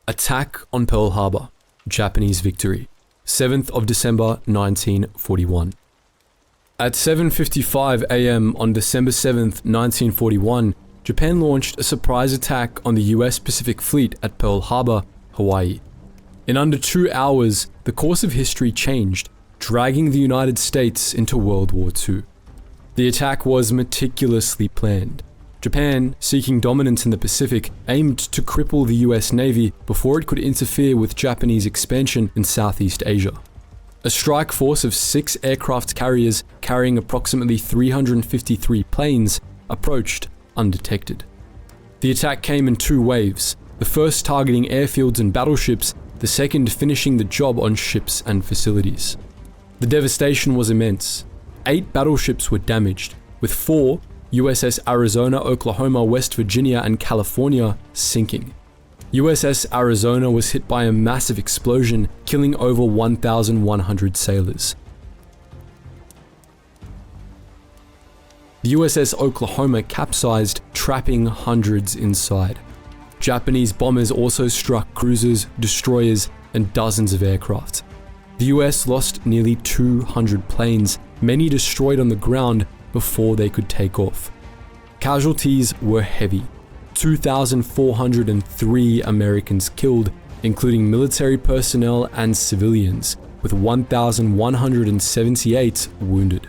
Attack on Pearl Harbor, Japanese victory, 7th of December 1941. At 7:55 am on December 7th, 1941, Japan launched a surprise attack on the US Pacific Fleet at Pearl Harbor, Hawaii. In under 2 hours, the course of history changed, dragging the United States into World War II. The attack was meticulously planned. Japan, seeking dominance in the Pacific, aimed to cripple the US Navy before it could interfere with Japanese expansion in Southeast Asia. A strike force of 6 aircraft carriers carrying approximately 353 planes approached undetected. The attack came in 2 waves, the first targeting airfields and battleships, the second finishing the job on ships and facilities. The devastation was immense. 8 battleships were damaged, with 4, USS Arizona, Oklahoma, West Virginia, and California, sinking. USS Arizona was hit by a massive explosion, killing over 1,100 sailors. The USS Oklahoma capsized, trapping hundreds inside. Japanese bombers also struck cruisers, destroyers, and dozens of aircraft. The US lost nearly 200 planes, many destroyed on the ground before they could take off. Casualties were heavy. 2,403 Americans killed, including military personnel and civilians, with 1,178 wounded.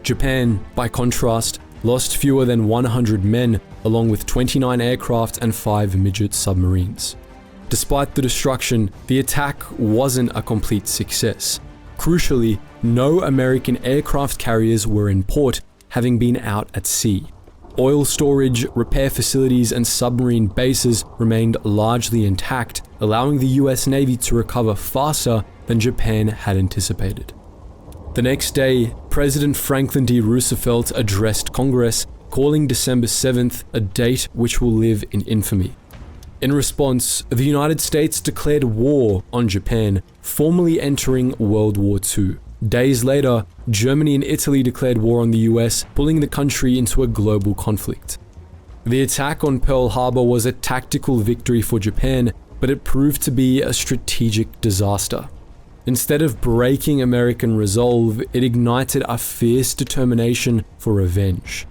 Japan, by contrast, lost fewer than 100 men, along with 29 aircraft and 5 midget submarines. Despite the destruction, the attack wasn't a complete success. Crucially, no American aircraft carriers were in port, having been out at sea. Oil storage, repair facilities, and submarine bases remained largely intact, allowing the US Navy to recover faster than Japan had anticipated. The next day, President Franklin D. Roosevelt addressed Congress, calling December 7th a date which will live in infamy. In response, the United States declared war on Japan, formally entering World War II. Days later, Germany and Italy declared war on the US, pulling the country into a global conflict. The attack on Pearl Harbor was a tactical victory for Japan, but it proved to be a strategic disaster. Instead of breaking American resolve, it ignited a fierce determination for revenge.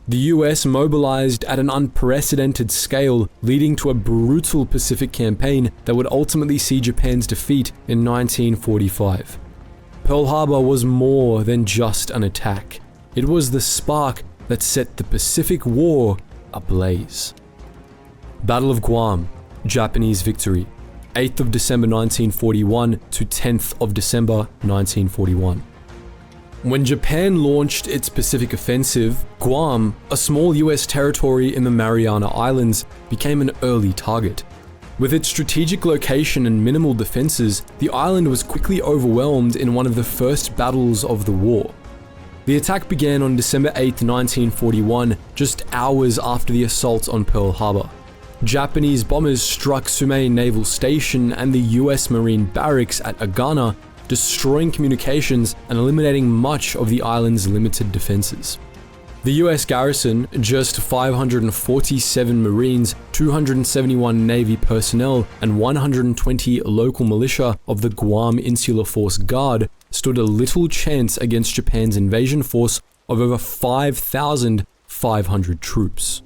The US mobilized at an unprecedented scale, leading to a brutal Pacific campaign that would ultimately see Japan's defeat in 1945. Pearl Harbor was more than just an attack. It was the spark that set the Pacific War ablaze. Battle of Guam, Japanese victory, 8th of December 1941 to 10th of December 1941. When Japan launched its Pacific offensive, Guam, a small US territory in the Mariana Islands, became an early target. With its strategic location and minimal defenses, the island was quickly overwhelmed in one of the first battles of the war. The attack began on December 8, 1941, just hours after the assault on Pearl Harbor. Japanese bombers struck Sumei Naval Station and the US Marine Barracks at Agana, destroying communications and eliminating much of the island's limited defenses. The US garrison, just 547 Marines, 271 Navy personnel, and 120 local militia of the Guam Insular Force Guard, stood a little chance against Japan's invasion force of over 5,500 troops.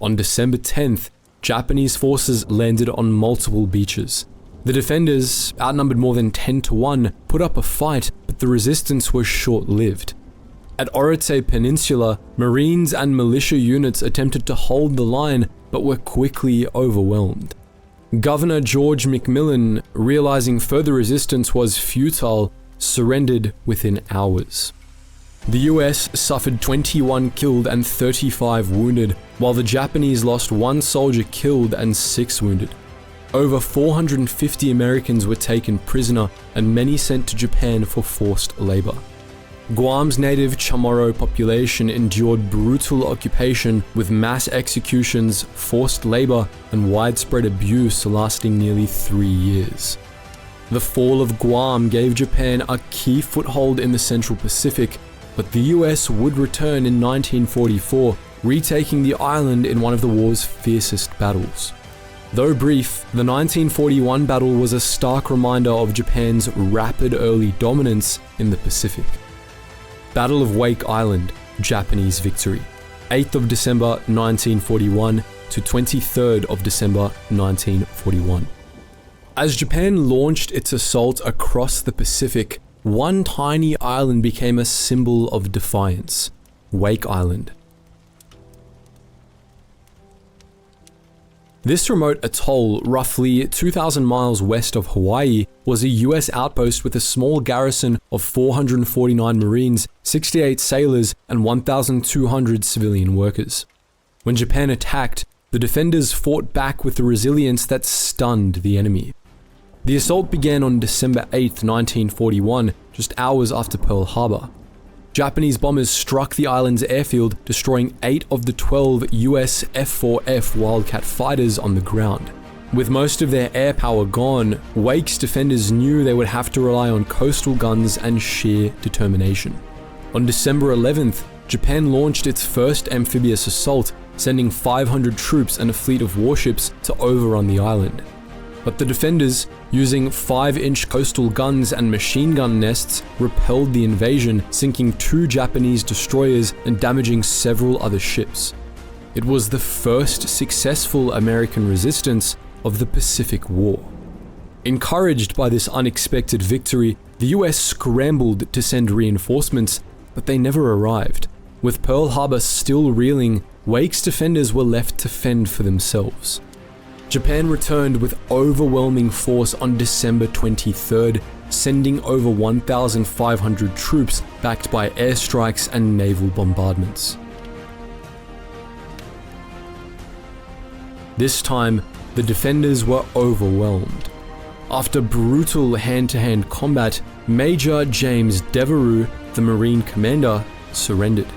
On December 10th, Japanese forces landed on multiple beaches. The defenders, outnumbered more than 10 to 1, put up a fight, but the resistance was short-lived. At Orite Peninsula, Marines and militia units attempted to hold the line, but were quickly overwhelmed. Governor George McMillan, realizing further resistance was futile, surrendered within hours. The US suffered 21 killed and 35 wounded, while the Japanese lost 1 soldier killed and 6 wounded. Over 450 Americans were taken prisoner and many sent to Japan for forced labor. Guam's native Chamorro population endured brutal occupation with mass executions, forced labor, and widespread abuse lasting nearly 3 years. The fall of Guam gave Japan a key foothold in the Central Pacific, but the US would return in 1944 retaking the island in one of the war's fiercest battles. Though brief, the 1941 battle was a stark reminder of Japan's rapid early dominance in the Pacific. Battle of Wake Island, Japanese victory, 8th of December 1941 to 23rd of December 1941. As Japan launched its assault across the Pacific, one tiny island became a symbol of defiance, Wake Island. This remote atoll, roughly 2,000 miles west of Hawaii, was a US outpost with a small garrison of 449 Marines, 68 sailors, and 1,200 civilian workers. When Japan attacked, the defenders fought back with a resilience that stunned the enemy. The assault began on December 8, 1941, just hours after Pearl Harbor. Japanese bombers struck the island's airfield, destroying 8 of the 12 US F-4F Wildcat fighters on the ground. With most of their air power gone, Wake's defenders knew they would have to rely on coastal guns and sheer determination. On December 11th, Japan launched its first amphibious assault, sending 500 troops and a fleet of warships to overrun the island. But the defenders, using 5-inch coastal guns and machine gun nests, repelled the invasion, sinking 2 Japanese destroyers and damaging several other ships. It was the first successful American resistance of the Pacific War. Encouraged by this unexpected victory, the US scrambled to send reinforcements, but they never arrived. With Pearl Harbor still reeling, Wake's defenders were left to fend for themselves. Japan returned with overwhelming force on December 23rd, sending over 1,500 troops backed by airstrikes and naval bombardments. This time, the defenders were overwhelmed. After brutal hand-to-hand combat, Major James Devereux, the Marine commander, surrendered.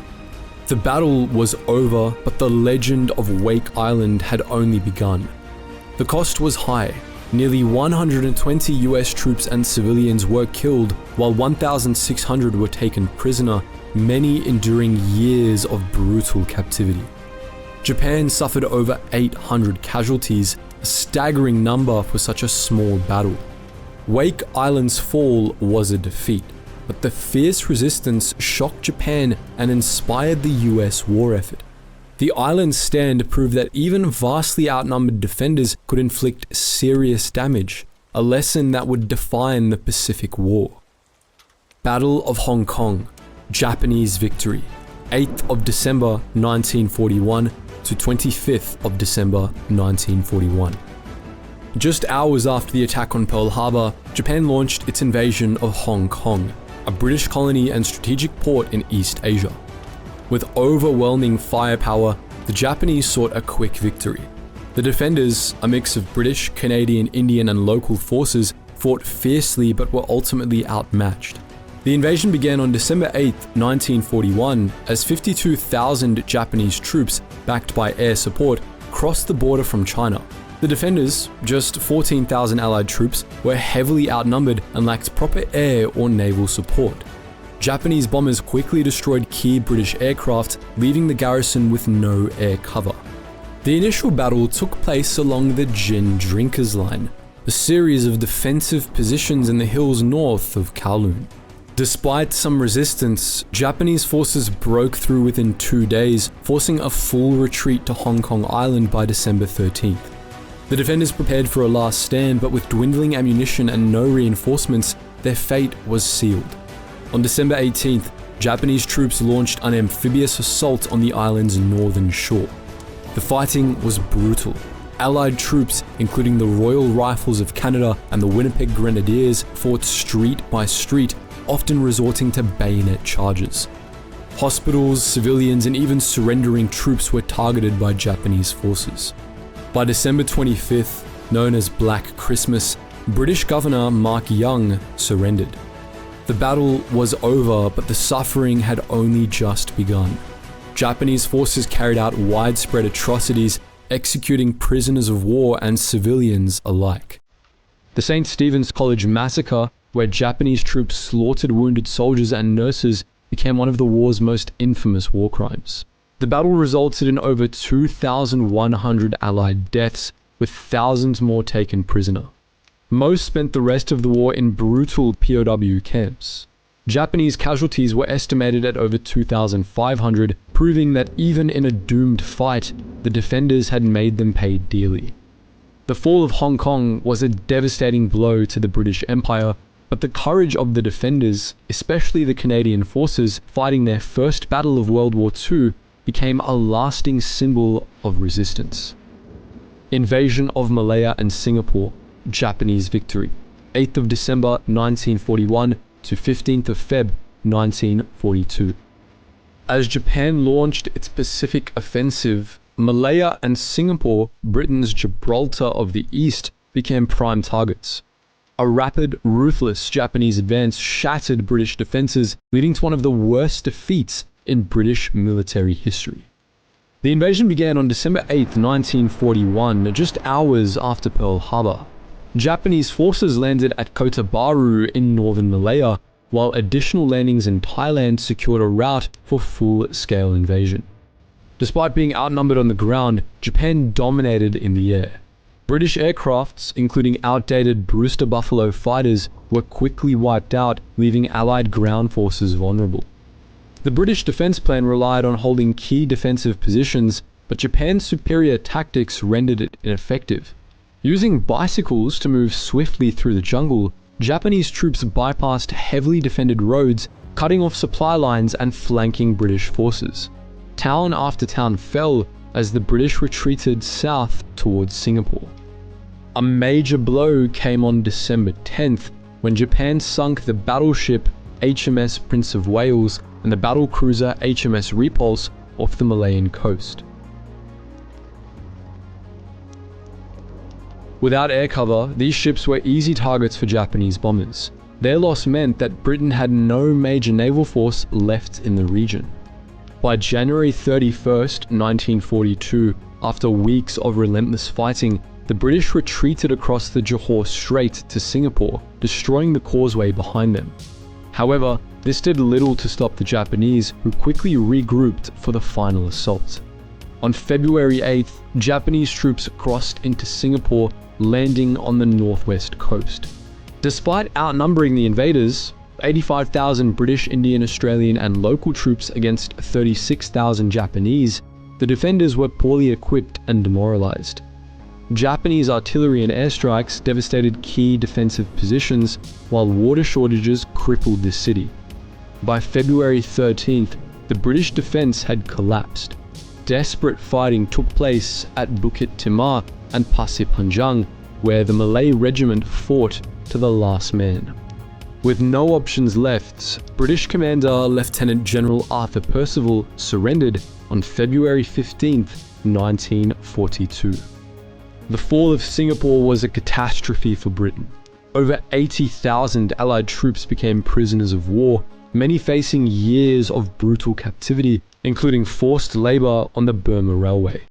The battle was over, but the legend of Wake Island had only begun. The cost was high. Nearly 120 US troops and civilians were killed, while 1,600 were taken prisoner, many enduring years of brutal captivity. Japan suffered over 800 casualties, a staggering number for such a small battle. Wake Island's fall was a defeat, but the fierce resistance shocked Japan and inspired the US war effort. The island's stand proved that even vastly outnumbered defenders could inflict serious damage, a lesson that would define the Pacific War. Battle of Hong Kong, Japanese victory, 8th of December 1941 to 25th of December 1941. Just hours after the attack on Pearl Harbor, Japan launched its invasion of Hong Kong, a British colony and strategic port in East Asia. With overwhelming firepower, the Japanese sought a quick victory. The defenders, a mix of British, Canadian, Indian, and local forces, fought fiercely but were ultimately outmatched. The invasion began on December 8, 1941, as 52,000 Japanese troops, backed by air support, crossed the border from China. The defenders, just 14,000 Allied troops, were heavily outnumbered and lacked proper air or naval support. Japanese bombers quickly destroyed key British aircraft, leaving the garrison with no air cover. The initial battle took place along the Jin Drinkers Line, a series of defensive positions in the hills north of Kowloon. Despite some resistance, Japanese forces broke through within 2 days, forcing a full retreat to Hong Kong Island by December 13th. The defenders prepared for a last stand, but with dwindling ammunition and no reinforcements, their fate was sealed. On December 18th, Japanese troops launched an amphibious assault on the island's northern shore. The fighting was brutal. Allied troops, including the Royal Rifles of Canada and the Winnipeg Grenadiers, fought street by street, often resorting to bayonet charges. Hospitals, civilians, and even surrendering troops were targeted by Japanese forces. By December 25th, known as Black Christmas, British Governor Mark Young surrendered. The battle was over, but the suffering had only just begun. Japanese forces carried out widespread atrocities, executing prisoners of war and civilians alike. The St. Stephen's College massacre, where Japanese troops slaughtered wounded soldiers and nurses, became one of the war's most infamous war crimes. The battle resulted in over 2,100 Allied deaths, with thousands more taken prisoner. Most spent the rest of the war in brutal POW camps. Japanese casualties were estimated at over 2,500, proving that even in a doomed fight, the defenders had made them pay dearly. The fall of Hong Kong was a devastating blow to the British Empire, but the courage of the defenders, especially the Canadian forces fighting their first battle of World War II, became a lasting symbol of resistance. Invasion of Malaya and Singapore, Japanese victory, 8th of December 1941 to 15th of Feb 1942. As Japan launched its Pacific offensive, Malaya and Singapore, Britain's Gibraltar of the East, became prime targets. A rapid, ruthless Japanese advance shattered British defenses, leading to one of the worst defeats in British military history. The invasion began on December 8, 1941, just hours after Pearl Harbor. Japanese forces landed at Kota Baru in northern Malaya, while additional landings in Thailand secured a route for full-scale invasion. Despite being outnumbered on the ground, Japan dominated in the air. British aircrafts, including outdated Brewster Buffalo fighters, were quickly wiped out, leaving Allied ground forces vulnerable. The British defense plan relied on holding key defensive positions, but Japan's superior tactics rendered it ineffective. Using bicycles to move swiftly through the jungle, Japanese troops bypassed heavily defended roads, cutting off supply lines and flanking British forces. Town after town fell as the British retreated south towards Singapore. A major blow came on December 10th when Japan sunk the battleship HMS Prince of Wales and the battle cruiser HMS Repulse off the Malayan coast. Without air cover, these ships were easy targets for Japanese bombers. Their loss meant that Britain had no major naval force left in the region. By January 31st, 1942, after weeks of relentless fighting, the British retreated across the Johor Strait to Singapore, destroying the causeway behind them. However, this did little to stop the Japanese, who quickly regrouped for the final assault. On February 8th, Japanese troops crossed into Singapore, landing on the northwest coast. Despite outnumbering the invaders, 85,000 British, Indian, Australian, and local troops against 36,000 Japanese, the defenders were poorly equipped and demoralized. Japanese artillery and airstrikes devastated key defensive positions, while water shortages crippled the city. By February 13th, the British defense had collapsed. Desperate fighting took place at Bukit Timah and Pasir Panjang, where the Malay regiment fought to the last man. With no options left, British Commander Lieutenant General Arthur Percival surrendered on February 15, 1942. The fall of Singapore was a catastrophe for Britain. Over 80,000 Allied troops became prisoners of war, many facing years of brutal captivity, including forced labor on the Burma Railway.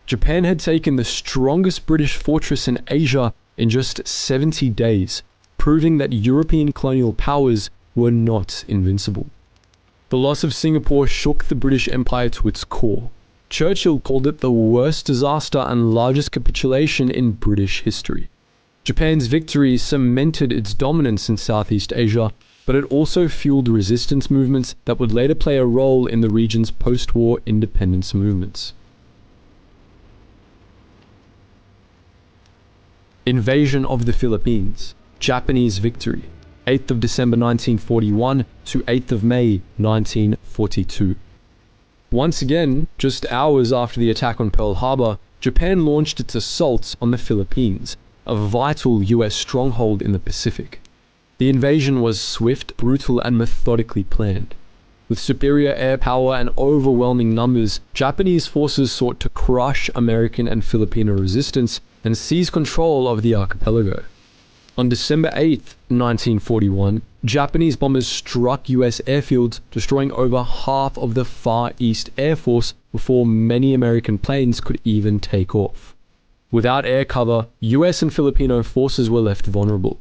Japan had taken the strongest British fortress in Asia in just 70 days, proving that European colonial powers were not invincible. The loss of Singapore shook the British Empire to its core. Churchill called it the worst disaster and largest capitulation in British history. Japan's victory cemented its dominance in Southeast Asia, but it also fueled resistance movements that would later play a role in the region's post-war independence movements. Invasion of the Philippines, Japanese victory, 8th of December 1941 to 8th of May 1942. Once again, just hours after the attack on Pearl Harbor, Japan launched its assault on the Philippines, a vital US stronghold in the Pacific. The invasion was swift, brutal, and methodically planned. With superior air power and overwhelming numbers, Japanese forces sought to crush American and Filipino resistance and seize control of the archipelago. On December 8, 1941, Japanese bombers struck US airfields, destroying over half of the Far East Air Force before many American planes could even take off. Without air cover, US and Filipino forces were left vulnerable.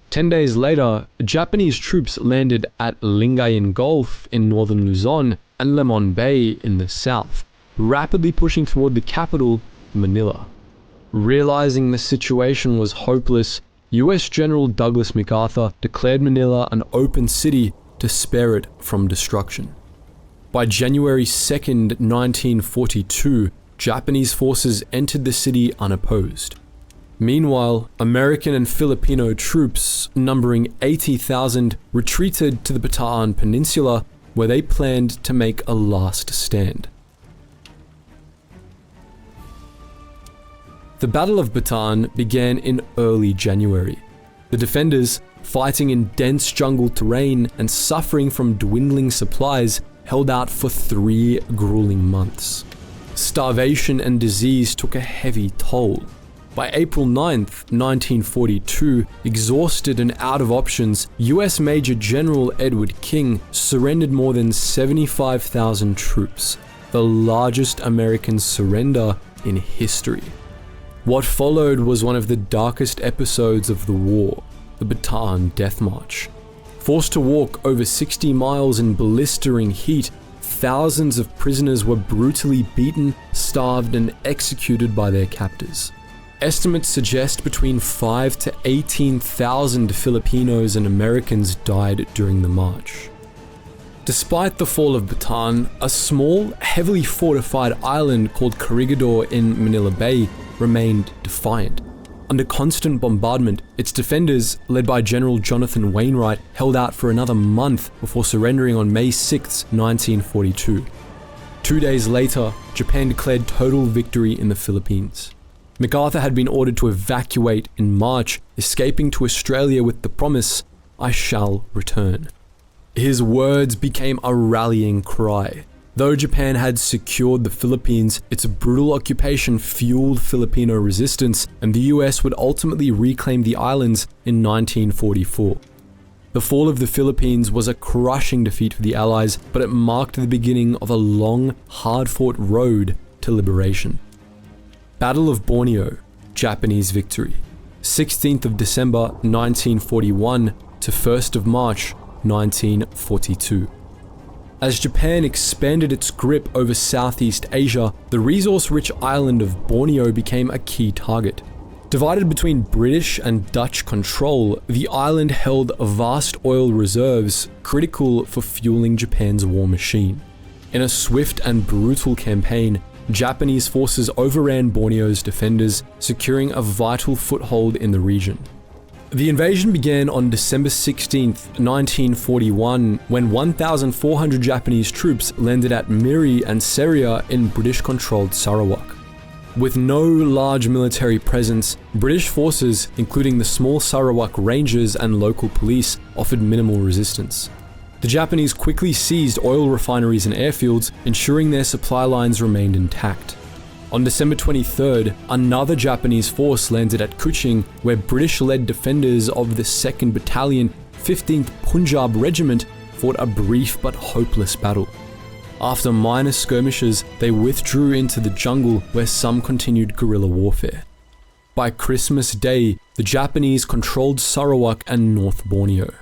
10 days later, Japanese troops landed at Lingayen Gulf in northern Luzon, and Lemon Bay in the south, rapidly pushing toward the capital, Manila. Realizing the situation was hopeless, US General Douglas MacArthur declared Manila an open city to spare it from destruction. By January 2nd, 1942, Japanese forces entered the city unopposed. Meanwhile, American and Filipino troops, numbering 80,000, retreated to the Bataan Peninsula, where they planned to make a last stand. The Battle of Bataan began in early January. The defenders, fighting in dense jungle terrain and suffering from dwindling supplies, held out for 3 grueling months. Starvation and disease took a heavy toll. By April 9th, 1942, exhausted and out of options, US Major General Edward King surrendered more than 75,000 troops, the largest American surrender in history. What followed was one of the darkest episodes of the war, the Bataan Death March. Forced to walk over 60 miles in blistering heat, thousands of prisoners were brutally beaten, starved, and executed by their captors. Estimates suggest between 5,000 to 18,000 Filipinos and Americans died during the march. Despite the fall of Bataan, a small, heavily fortified island called Corregidor in Manila Bay remained defiant. Under constant bombardment, its defenders, led by General Jonathan Wainwright, held out for another month before surrendering on May 6, 1942. 2 days later, Japan declared total victory in the Philippines. MacArthur had been ordered to evacuate in March, escaping to Australia with the promise, "I shall return." His words became a rallying cry. Though Japan had secured the Philippines, its brutal occupation fueled Filipino resistance, and the US would ultimately reclaim the islands in 1944. The fall of the Philippines was a crushing defeat for the Allies, but it marked the beginning of a long, hard-fought road to liberation. Battle of Borneo, Japanese victory. 16th of December 1941 to 1st of March 1942. As Japan expanded its grip over Southeast Asia, the resource-rich island of Borneo became a key target. Divided between British and Dutch control, the island held vast oil reserves critical for fueling Japan's war machine. In a swift and brutal campaign, Japanese forces overran Borneo's defenders, securing a vital foothold in the region. The invasion began on December 16, 1941, when 1,400 Japanese troops landed at Miri and Seria in British-controlled Sarawak. With no large military presence, British forces, including the small Sarawak Rangers and local police, offered minimal resistance. The Japanese quickly seized oil refineries and airfields, ensuring their supply lines remained intact. On December 23rd, another Japanese force landed at Kuching, where British-led defenders of the 2nd Battalion, 15th Punjab Regiment fought a brief but hopeless battle. After minor skirmishes, they withdrew into the jungle, where some continued guerrilla warfare. By Christmas Day, the Japanese controlled Sarawak and North Borneo.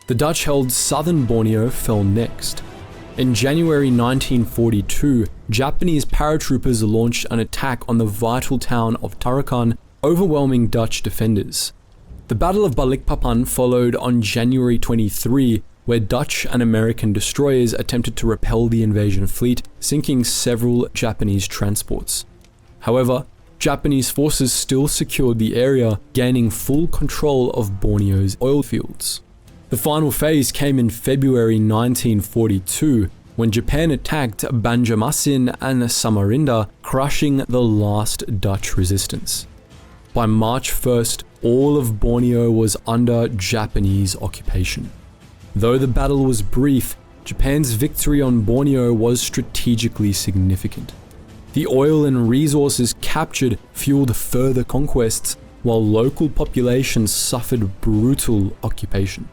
The Dutch held southern Borneo fell next. In January 1942, Japanese paratroopers launched an attack on the vital town of Tarakan, overwhelming Dutch defenders. The Battle of Balikpapan followed on January 23, where Dutch and American destroyers attempted to repel the invasion fleet, sinking several Japanese transports. However, Japanese forces still secured the area, gaining full control of Borneo's oil fields. The final phase came in February 1942, when Japan attacked Banjarmasin and Samarinda, crushing the last Dutch resistance. By March 1st, all of Borneo was under Japanese occupation. Though the battle was brief, Japan's victory on Borneo was strategically significant. The oil and resources captured fueled further conquests, while local populations suffered brutal occupation.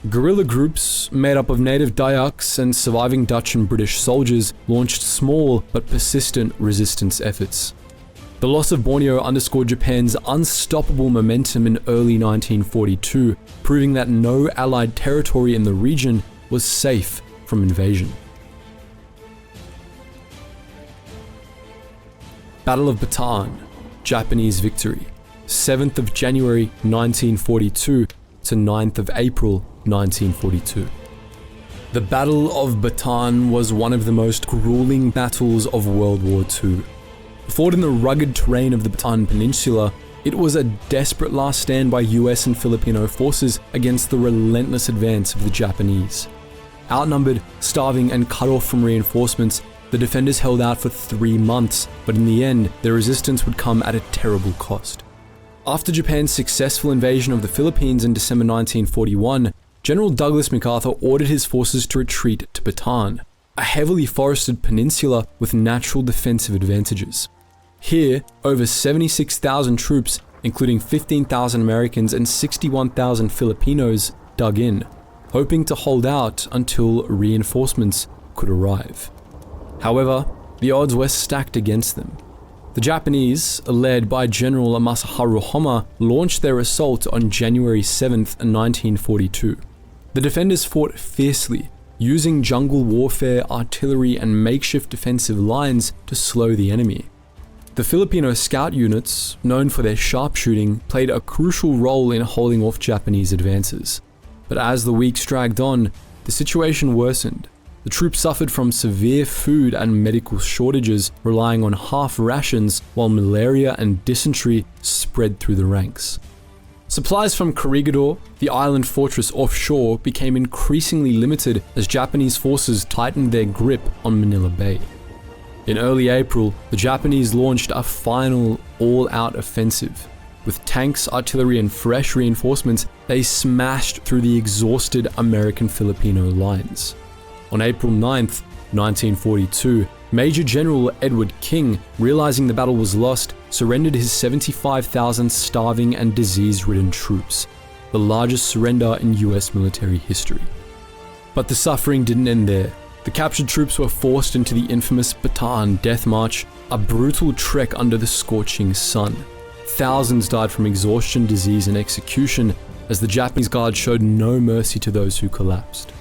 Guerrilla groups, made up of native Dayaks and surviving Dutch and British soldiers, launched small but persistent resistance efforts. The loss of Borneo underscored Japan's unstoppable momentum in early 1942, proving that no Allied territory in the region was safe from invasion. Battle of Bataan, Japanese victory, 7th of January 1942 to 9th of April 1942. The Battle of Bataan was one of the most grueling battles of World War II. Fought in the rugged terrain of the Bataan Peninsula, it was a desperate last stand by US and Filipino forces against the relentless advance of the Japanese. Outnumbered, starving, and cut off from reinforcements, the defenders held out for 3 months, but in the end, their resistance would come at a terrible cost. After Japan's successful invasion of the Philippines in December 1941, General Douglas MacArthur ordered his forces to retreat to Bataan, a heavily forested peninsula with natural defensive advantages. Here, over 76,000 troops, including 15,000 Americans and 61,000 Filipinos, dug in, hoping to hold out until reinforcements could arrive. However, the odds were stacked against them. The Japanese, led by General Masaharu Homma, launched their assault on January 7th, 1942. The defenders fought fiercely, using jungle warfare, artillery, and makeshift defensive lines to slow the enemy. The Filipino scout units, known for their sharpshooting, played a crucial role in holding off Japanese advances. But as the weeks dragged on, the situation worsened. The troops suffered from severe food and medical shortages, relying on half rations, while malaria and dysentery spread through the ranks. Supplies from Corregidor, the island fortress offshore, became increasingly limited as Japanese forces tightened their grip on Manila Bay. In early April, the Japanese launched a final all-out offensive. With tanks, artillery, and fresh reinforcements, they smashed through the exhausted American-Filipino lines. On April 9th, 1942, Major General Edward King, realizing the battle was lost, surrendered his 75,000 starving and disease-ridden troops, the largest surrender in US military history. But the suffering didn't end there. The captured troops were forced into the infamous Bataan Death March, a brutal trek under the scorching sun. Thousands died from exhaustion, disease, and execution, as the Japanese Guard showed no mercy to those who collapsed.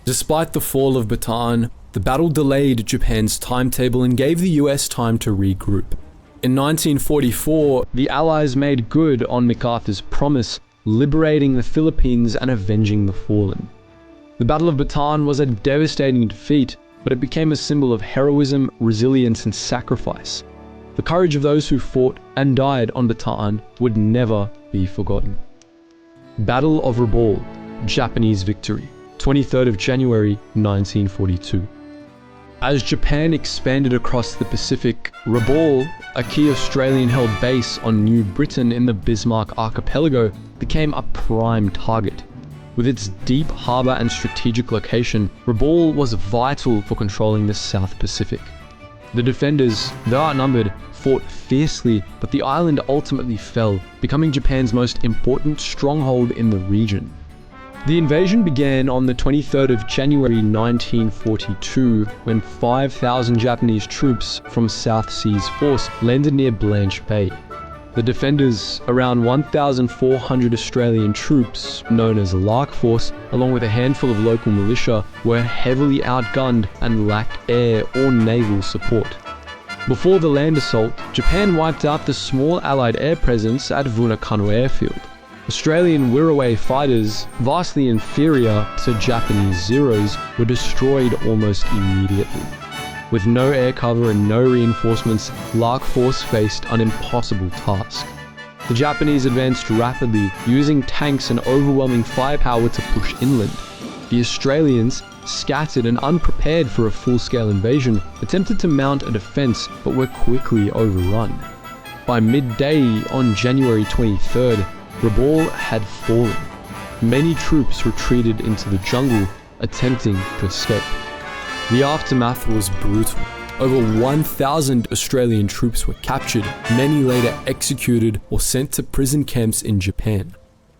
Despite the fall of Bataan, the battle delayed Japan's timetable and gave the US time to regroup. In 1944, the Allies made good on MacArthur's promise, liberating the Philippines and avenging the fallen. The Battle of Bataan was a devastating defeat, but it became a symbol of heroism, resilience, and sacrifice. The courage of those who fought and died on Bataan would never be forgotten. Battle of Rabaul, Japanese victory, 23rd of January 1942. As Japan expanded across the Pacific, Rabaul, a key Australian-held base on New Britain in the Bismarck archipelago, became a prime target. With its deep harbour and strategic location, Rabaul was vital for controlling the South Pacific. The defenders, though outnumbered, fought fiercely, but the island ultimately fell, becoming Japan's most important stronghold in the region. The invasion began on the 23rd of January 1942, when 5,000 Japanese troops from South Sea's force landed near Blanche Bay. The defenders, around 1,400 Australian troops, known as Lark Force, along with a handful of local militia, were heavily outgunned and lacked air or naval support. Before the land assault, Japan wiped out the small Allied air presence at Vunakano Airfield. Australian Wirraway fighters, vastly inferior to Japanese Zeros, were destroyed almost immediately. With no air cover and no reinforcements, Lark Force faced an impossible task. The Japanese advanced rapidly, using tanks and overwhelming firepower to push inland. The Australians, scattered and unprepared for a full-scale invasion, attempted to mount a defense but were quickly overrun. By midday on January 23rd, Rabaul had fallen. Many troops retreated into the jungle, attempting to escape. The aftermath was brutal. Over 1,000 Australian troops were captured, many later executed or sent to prison camps in Japan.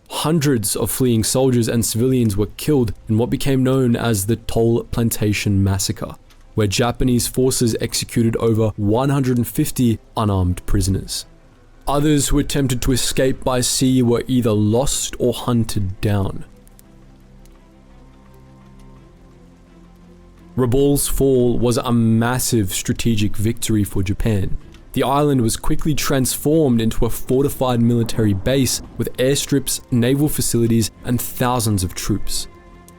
Hundreds of fleeing soldiers and civilians were killed in what became known as the Toll Plantation Massacre, where Japanese forces executed over 150 unarmed prisoners. Others who attempted to escape by sea were either lost or hunted down. Rabaul's fall was a massive strategic victory for Japan. The island was quickly transformed into a fortified military base with airstrips, naval facilities, and thousands of troops.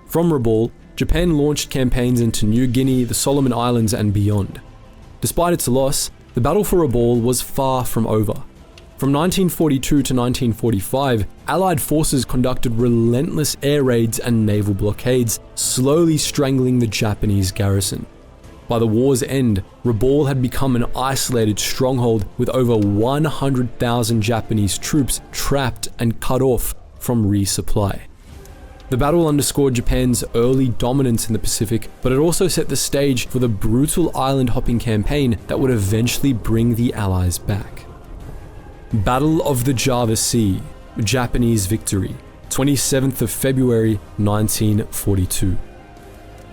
From Rabaul, Japan launched campaigns into New Guinea, the Solomon Islands, and beyond. Despite its loss, the battle for Rabaul was far from over. From 1942 to 1945, Allied forces conducted relentless air raids and naval blockades, slowly strangling the Japanese garrison. By the war's end, Rabaul had become an isolated stronghold with over 100,000 Japanese troops trapped and cut off from resupply. The battle underscored Japan's early dominance in the Pacific, but it also set the stage for the brutal island-hopping campaign that would eventually bring the Allies back. Battle of the Java Sea, Japanese victory, 27th of February 1942.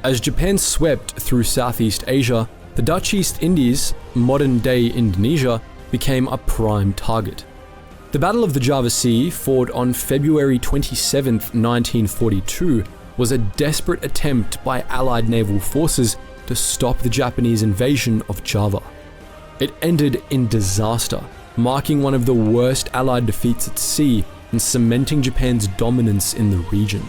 As Japan swept through Southeast Asia, the Dutch East Indies, modern-day Indonesia, became a prime target. The Battle of the Java Sea, fought on February 27, 1942, was a desperate attempt by Allied naval forces to stop the Japanese invasion of Java. It ended in disaster, marking one of the worst Allied defeats at sea and cementing Japan's dominance in the region.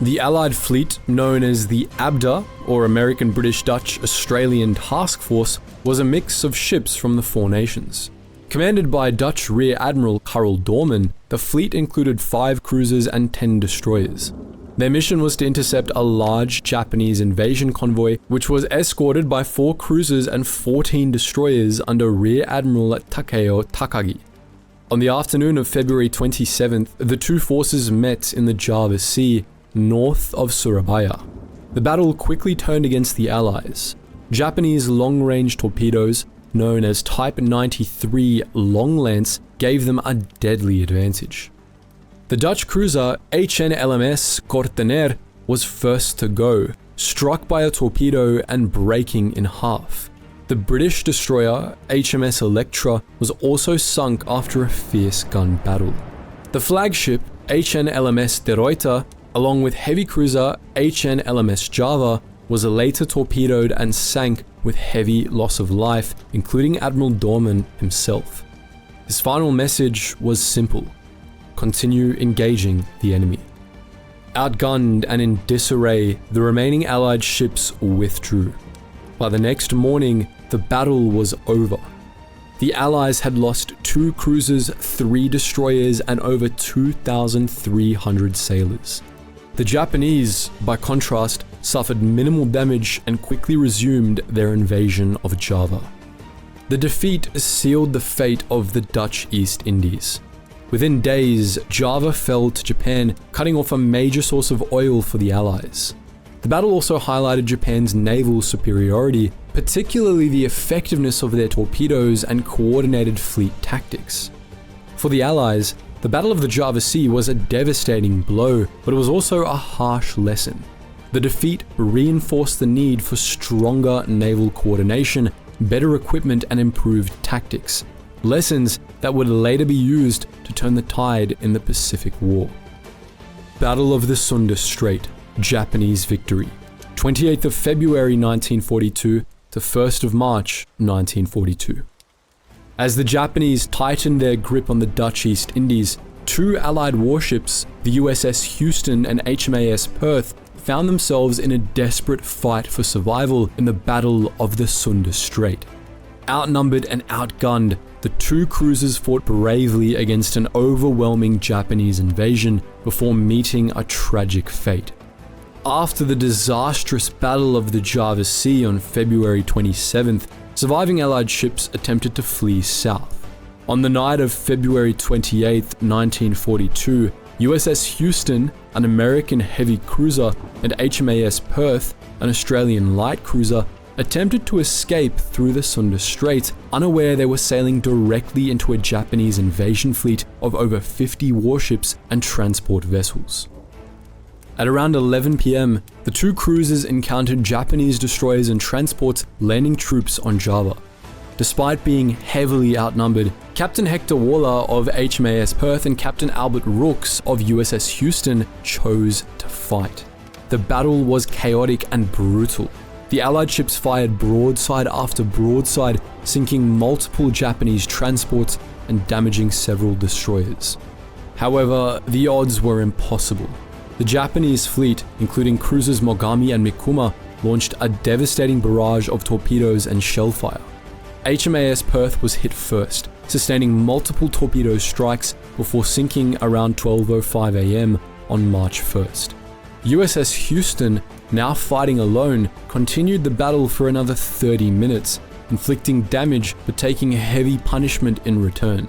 The Allied fleet, known as the ABDA, or American, British, Dutch, Australian Task Force, was a mix of ships from the four nations. Commanded by Dutch Rear Admiral Karel Doorman, the fleet included 5 cruisers and 10 destroyers. Their mission was to intercept a large Japanese invasion convoy, which was escorted by 4 cruisers and 14 destroyers under Rear Admiral Takeo Takagi. On the afternoon of February 27th, the two forces met in the Java Sea, north of Surabaya. The battle quickly turned against the Allies. Japanese long-range torpedoes, known as Type 93 Long Lance, gave them a deadly advantage. The Dutch cruiser HNLMS Kortener was first to go, struck by a torpedo and breaking in half. The British destroyer HMS Electra was also sunk after a fierce gun battle. The flagship HNLMS De Ruyter, along with heavy cruiser HNLMS Java, was later torpedoed and sank with heavy loss of life, including Admiral Doorman himself. His final message was simple: continue engaging the enemy. Outgunned and in disarray, the remaining Allied ships withdrew. By the next morning, the battle was over. The Allies had lost 2 cruisers, 3 destroyers, and over 2,300 sailors. The Japanese, by contrast, suffered minimal damage and quickly resumed their invasion of Java. The defeat sealed the fate of the Dutch East Indies. Within days, Java fell to Japan, cutting off a major source of oil for the Allies. The battle also highlighted Japan's naval superiority, particularly the effectiveness of their torpedoes and coordinated fleet tactics. For the Allies, the Battle of the Java Sea was a devastating blow, but it was also a harsh lesson. The defeat reinforced the need for stronger naval coordination, better equipment, and improved tactics. Lessons that would later be used to turn the tide in the Pacific War. Battle of the Sunda Strait, Japanese victory, 28th of February 1942 to 1st of March 1942. As the Japanese tightened their grip on the Dutch East Indies, 2 Allied warships, the USS Houston and HMAS Perth, found themselves in a desperate fight for survival in the Battle of the Sunda Strait. Outnumbered and outgunned, the 2 cruisers fought bravely against an overwhelming Japanese invasion before meeting a tragic fate. After the disastrous Battle of the Java Sea on February 27th, surviving Allied ships attempted to flee south. On the night of February 28, 1942, USS Houston, an American heavy cruiser, and HMAS Perth, an Australian light cruiser, attempted to escape through the Sunda Strait, unaware they were sailing directly into a Japanese invasion fleet of over 50 warships and transport vessels. At around 11 p.m., the 2 cruisers encountered Japanese destroyers and transports landing troops on Java. Despite being heavily outnumbered, Captain Hector Waller of HMAS Perth and Captain Albert Rooks of USS Houston chose to fight. The battle was chaotic and brutal. The Allied ships fired broadside after broadside, sinking multiple Japanese transports and damaging several destroyers. However, the odds were impossible. The Japanese fleet, including cruisers Mogami and Mikuma, launched a devastating barrage of torpedoes and shellfire. HMAS Perth was hit first, sustaining multiple torpedo strikes before sinking around 12:05 AM on March 1st. USS Houston, now fighting alone, continued the battle for another 30 minutes, inflicting damage but taking heavy punishment in return.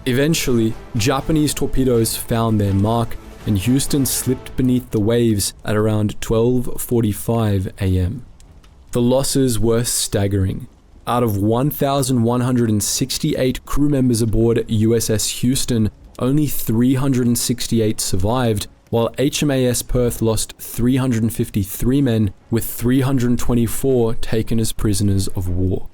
Eventually, Japanese torpedoes found their mark, and Houston slipped beneath the waves at around 12:45 AM. The losses were staggering. Out of 1,168 crew members aboard USS Houston, only 368 survived, while HMAS Perth lost 353 men, with 324 taken as prisoners of war.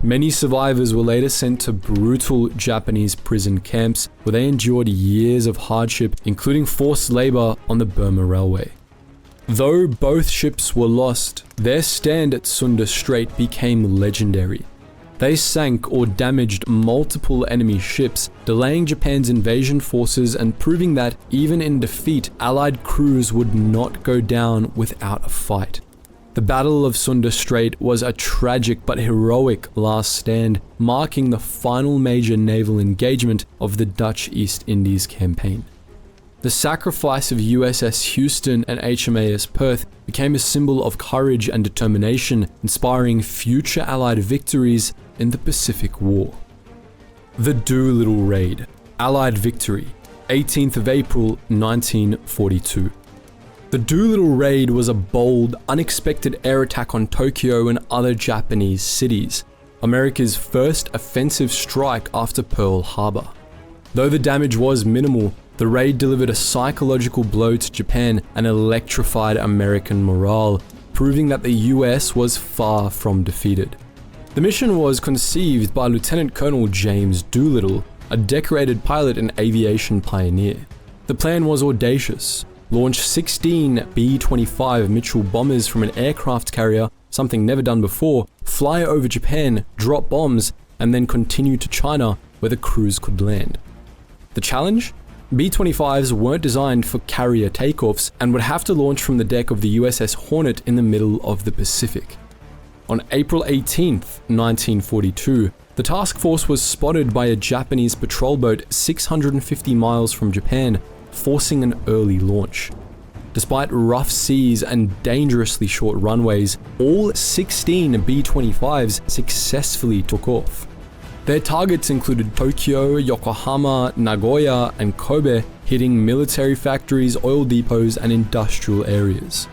Many survivors were later sent to brutal Japanese prison camps where they endured years of hardship, including forced labor on the Burma Railway. Though both ships were lost, their stand at Sunda Strait became legendary. They sank or damaged multiple enemy ships, delaying Japan's invasion forces and proving that, even in defeat, Allied crews would not go down without a fight. The Battle of Sunda Strait was a tragic but heroic last stand, marking the final major naval engagement of the Dutch East Indies campaign. The sacrifice of USS Houston and HMAS Perth became a symbol of courage and determination, inspiring future Allied victories in the Pacific War. The Doolittle Raid, Allied victory, 18th of April 1942. The Doolittle Raid was a bold, unexpected air attack on Tokyo and other Japanese cities, America's first offensive strike after Pearl Harbor. Though the damage was minimal, the raid delivered a psychological blow to Japan and electrified American morale, proving that the US was far from defeated. The mission was conceived by Lieutenant Colonel James Doolittle, a decorated pilot and aviation pioneer. The plan was audacious. Launch 16 B-25 Mitchell bombers from an aircraft carrier, something never done before, fly over Japan, drop bombs, and then continue to China where the crews could land. The challenge? B-25s weren't designed for carrier takeoffs and would have to launch from the deck of the USS Hornet in the middle of the Pacific. On April 18th, 1942, the task force was spotted by a Japanese patrol boat 650 miles from Japan, forcing an early launch. Despite rough seas and dangerously short runways, all 16 B-25s successfully took off. Their targets included Tokyo, Yokohama, Nagoya, and Kobe, hitting military factories, oil depots, and industrial areas.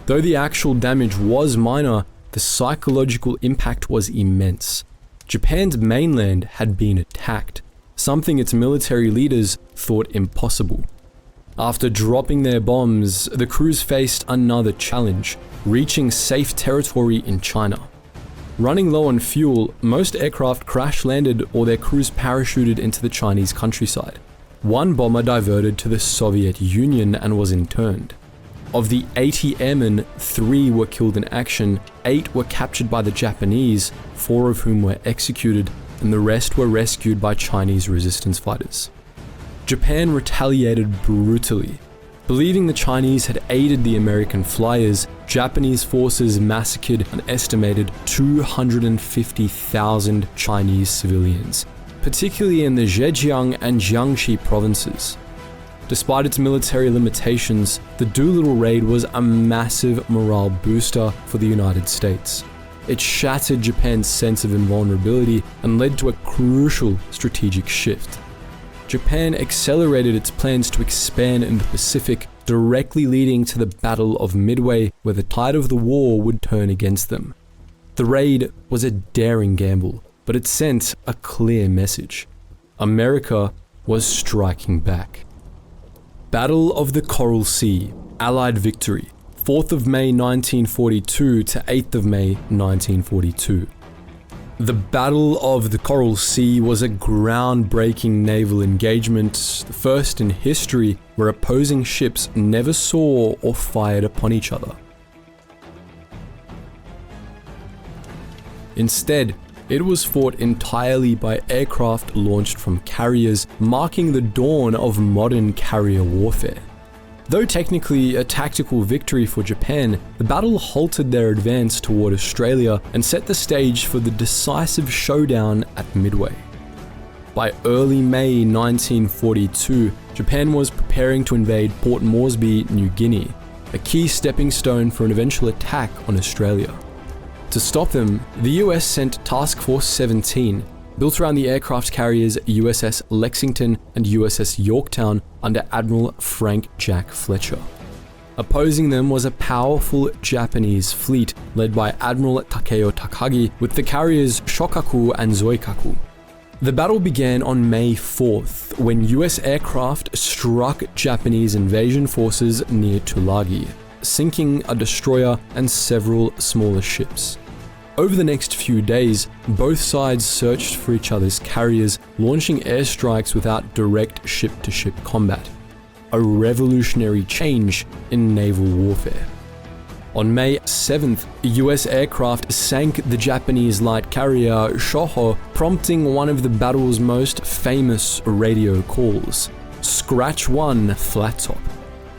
Though the actual damage was minor, the psychological impact was immense. Japan's mainland had been attacked, something its military leaders thought impossible. After dropping their bombs, the crews faced another challenge, reaching safe territory in China. Running low on fuel, most aircraft crash-landed or their crews parachuted into the Chinese countryside. One bomber diverted to the Soviet Union and was interned. Of the 80 airmen, 3 were killed in action, 8 were captured by the Japanese, 4 of whom were executed, and the rest were rescued by Chinese resistance fighters. Japan retaliated brutally. Believing the Chinese had aided the American flyers, Japanese forces massacred an estimated 250,000 Chinese civilians, particularly in the Zhejiang and Jiangxi provinces. Despite its military limitations, the Doolittle Raid was a massive morale booster for the United States. It shattered Japan's sense of invulnerability and led to a crucial strategic shift. Japan accelerated its plans to expand in the Pacific, directly leading to the Battle of Midway, where the tide of the war would turn against them. The raid was a daring gamble, but it sent a clear message. America was striking back. Battle of the Coral Sea, Allied victory, 4th of May 1942 to 8th of May 1942. The Battle of the Coral Sea was a groundbreaking naval engagement, the first in history where opposing ships never saw or fired upon each other. Instead, it was fought entirely by aircraft launched from carriers, marking the dawn of modern carrier warfare. Though technically a tactical victory for Japan, the battle halted their advance toward Australia and set the stage for the decisive showdown at Midway. By early May 1942, Japan was preparing to invade Port Moresby, New Guinea, a key stepping stone for an eventual attack on Australia. To stop them, the US sent Task Force 17, built around the aircraft carriers USS Lexington and USS Yorktown under Admiral Frank Jack Fletcher. Opposing them was a powerful Japanese fleet led by Admiral Takeo Takagi with the carriers Shokaku and Zoikaku. The battle began on May 4th when US aircraft struck Japanese invasion forces near Tulagi, sinking a destroyer and several smaller ships. Over the next few days, both sides searched for each other's carriers, launching airstrikes without direct ship-to-ship combat. A revolutionary change in naval warfare. On May 7th, US aircraft sank the Japanese light carrier Shoho, prompting one of the battle's most famous radio calls, "Scratch 1, flat top."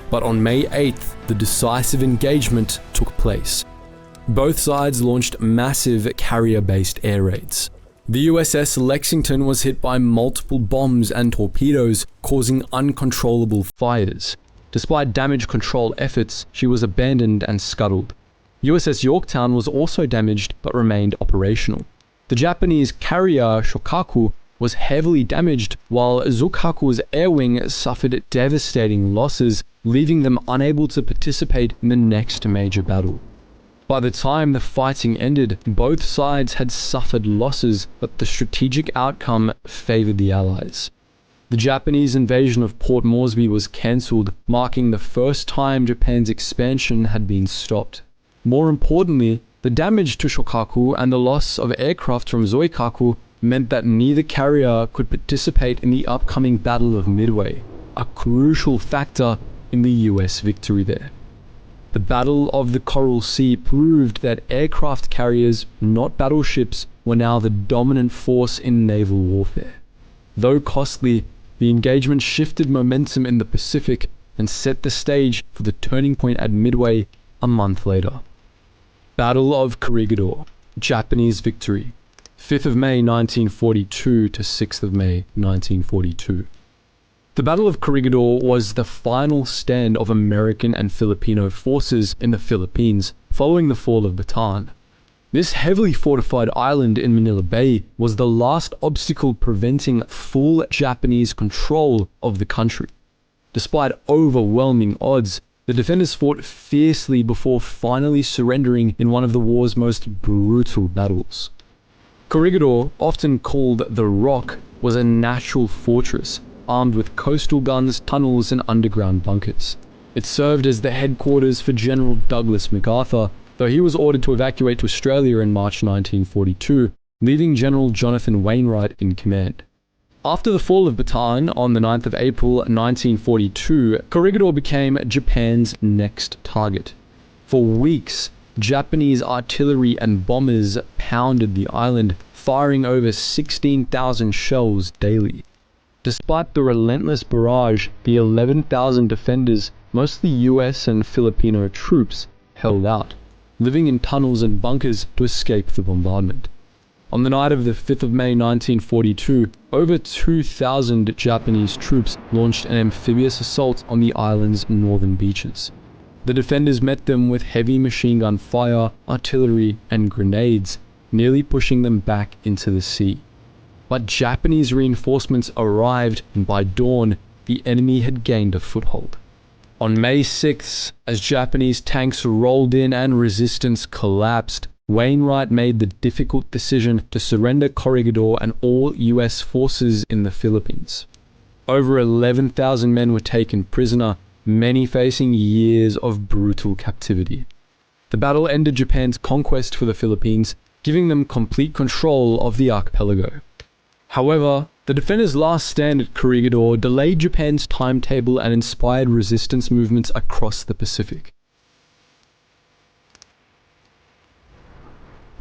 But on May 8th, the decisive engagement took place. Both sides launched massive carrier-based air raids. The USS Lexington was hit by multiple bombs and torpedoes, causing uncontrollable fires. Despite damage control efforts, she was abandoned and scuttled. USS Yorktown was also damaged but remained operational. The Japanese carrier Shokaku was heavily damaged, while Zokaku's air wing suffered devastating losses, leaving them unable to participate in the next major battle. By the time the fighting ended, both sides had suffered losses, but the strategic outcome favored the Allies. The Japanese invasion of Port Moresby was cancelled, marking the first time Japan's expansion had been stopped. More importantly, the damage to Shokaku and the loss of aircraft from Zoikaku meant that neither carrier could participate in the upcoming Battle of Midway, a crucial factor in the US victory there. The Battle of the Coral Sea proved that aircraft carriers, not battleships, were now the dominant force in naval warfare. Though costly, the engagement shifted momentum in the Pacific and set the stage for the turning point at Midway a month later. Battle of Corregidor, Japanese victory, 5th of May 1942 to 6th of May 1942. The Battle of Corregidor was the final stand of American and Filipino forces in the Philippines following the fall of Bataan. This heavily fortified island in Manila Bay was the last obstacle preventing full Japanese control of the country. Despite overwhelming odds, the defenders fought fiercely before finally surrendering in one of the war's most brutal battles. Corregidor, often called the Rock, was a natural fortress, armed with coastal guns, tunnels, and underground bunkers. It served as the headquarters for General Douglas MacArthur, though he was ordered to evacuate to Australia in March 1942, leaving General Jonathan Wainwright in command. After the fall of Bataan on the 9th of April 1942, Corregidor became Japan's next target. For weeks, Japanese artillery and bombers pounded the island, firing over 16,000 shells daily. Despite the relentless barrage, the 11,000 defenders, mostly US and Filipino troops, held out, living in tunnels and bunkers to escape the bombardment. On the night of the 5th of May 1942, over 2,000 Japanese troops launched an amphibious assault on the island's northern beaches. The defenders met them with heavy machine gun fire, artillery, and grenades, nearly pushing them back into the sea. But Japanese reinforcements arrived, and by dawn, the enemy had gained a foothold. On May 6th, as Japanese tanks rolled in and resistance collapsed, Wainwright made the difficult decision to surrender Corregidor and all US forces in the Philippines. Over 11,000 men were taken prisoner, many facing years of brutal captivity. The battle ended Japan's conquest for the Philippines, giving them complete control of the archipelago. However, the defenders' last stand at Corregidor delayed Japan's timetable and inspired resistance movements across the Pacific.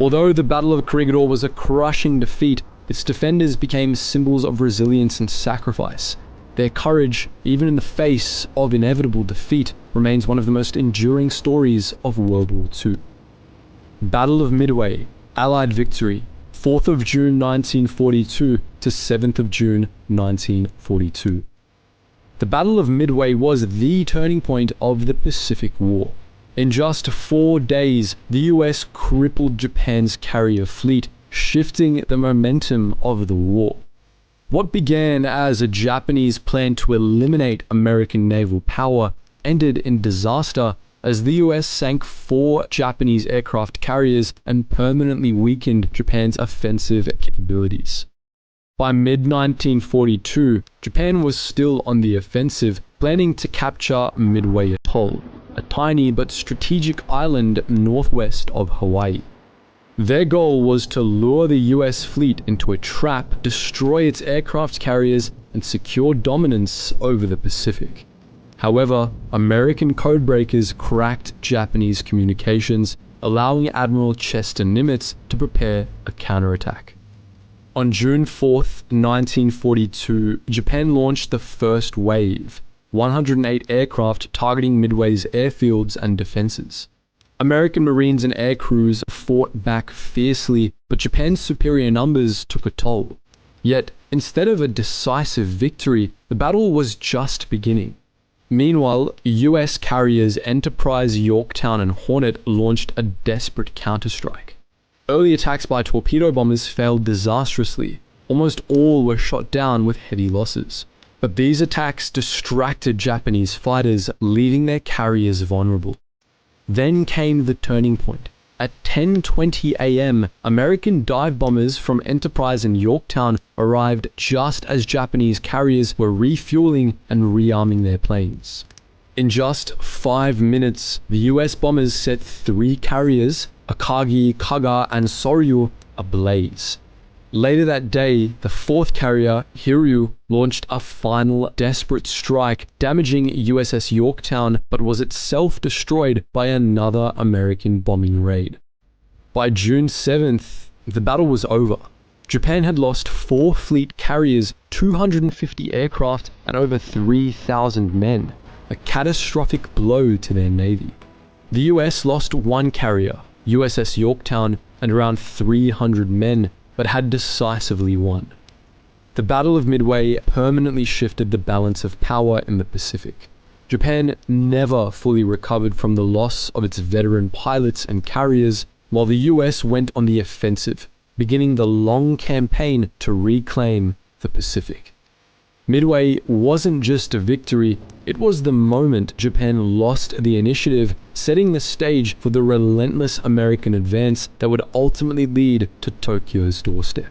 Although the Battle of Corregidor was a crushing defeat, its defenders became symbols of resilience and sacrifice. Their courage, even in the face of inevitable defeat, remains one of the most enduring stories of World War II. Battle of Midway, Allied victory, 4th of June 1942 to 7th of June 1942. The Battle of Midway was the turning point of the Pacific War. In just 4 days, the US crippled Japan's carrier fleet, shifting the momentum of the war. What began as a Japanese plan to eliminate American naval power ended in disaster as the US sank 4 Japanese aircraft carriers and permanently weakened Japan's offensive capabilities. By mid-1942, Japan was still on the offensive, planning to capture Midway Atoll, a tiny but strategic island northwest of Hawaii. Their goal was to lure the US fleet into a trap, destroy its aircraft carriers, and secure dominance over the Pacific. However, American codebreakers cracked Japanese communications, allowing Admiral Chester Nimitz to prepare a counterattack. On June 4th, 1942, Japan launched the first wave, 108 aircraft targeting Midway's airfields and defenses. American Marines and air crews fought back fiercely, but Japan's superior numbers took a toll. Yet, instead of a decisive victory, the battle was just beginning. Meanwhile, US carriers Enterprise, Yorktown, and Hornet launched a desperate counterstrike. Early attacks by torpedo bombers failed disastrously. Almost all were shot down with heavy losses. But these attacks distracted Japanese fighters, leaving their carriers vulnerable. Then came the turning point. At 10:20 a.m., American dive bombers from Enterprise and Yorktown arrived just as Japanese carriers were refueling and rearming their planes. In just 5 minutes, the US bombers set 3 carriers, Akagi, Kaga, and Soryu, ablaze. Later that day, the 4th carrier, Hiryu, launched a final desperate strike, damaging USS Yorktown, but was itself destroyed by another American bombing raid. By June 7th, the battle was over. Japan had lost 4 fleet carriers, 250 aircraft, and over 3,000 men, a catastrophic blow to their navy. The US lost 1 carrier, USS Yorktown, and around 300 men, but had decisively won. The Battle of Midway permanently shifted the balance of power in the Pacific. Japan never fully recovered from the loss of its veteran pilots and carriers, while the US went on the offensive, beginning the long campaign to reclaim the Pacific. Midway wasn't just a victory, it was the moment Japan lost the initiative, setting the stage for the relentless American advance that would ultimately lead to Tokyo's doorstep.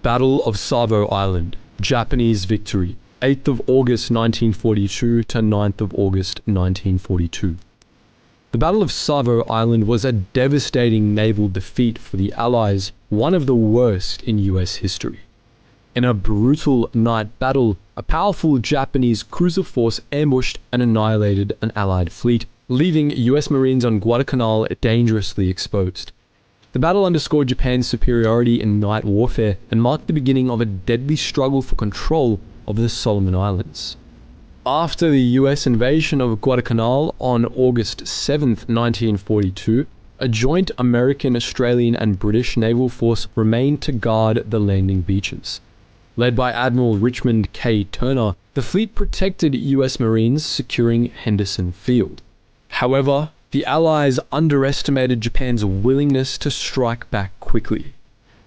Battle of Savo Island, Japanese victory, 8th of August 1942 to 9th of August 1942. The Battle of Savo Island was a devastating naval defeat for the Allies, one of the worst in US history. In a brutal night battle, a powerful Japanese cruiser force ambushed and annihilated an Allied fleet, leaving US Marines on Guadalcanal dangerously exposed. The battle underscored Japan's superiority in night warfare and marked the beginning of a deadly struggle for control of the Solomon Islands. After the US invasion of Guadalcanal on August 7, 1942, a joint American, Australian, and British naval force remained to guard the landing beaches. Led by Admiral Richmond K. Turner, the fleet protected US Marines, securing Henderson Field. However, the Allies underestimated Japan's willingness to strike back quickly.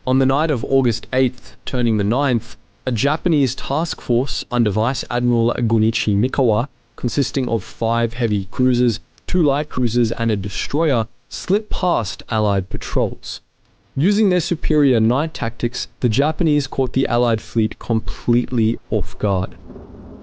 On the night of August 8th, turning the 9th, a Japanese task force under Vice Admiral Gunichi Mikawa, consisting of 5 heavy cruisers, 2 light cruisers, and a destroyer, slipped past Allied patrols. Using their superior night tactics, the Japanese caught the Allied fleet completely off guard.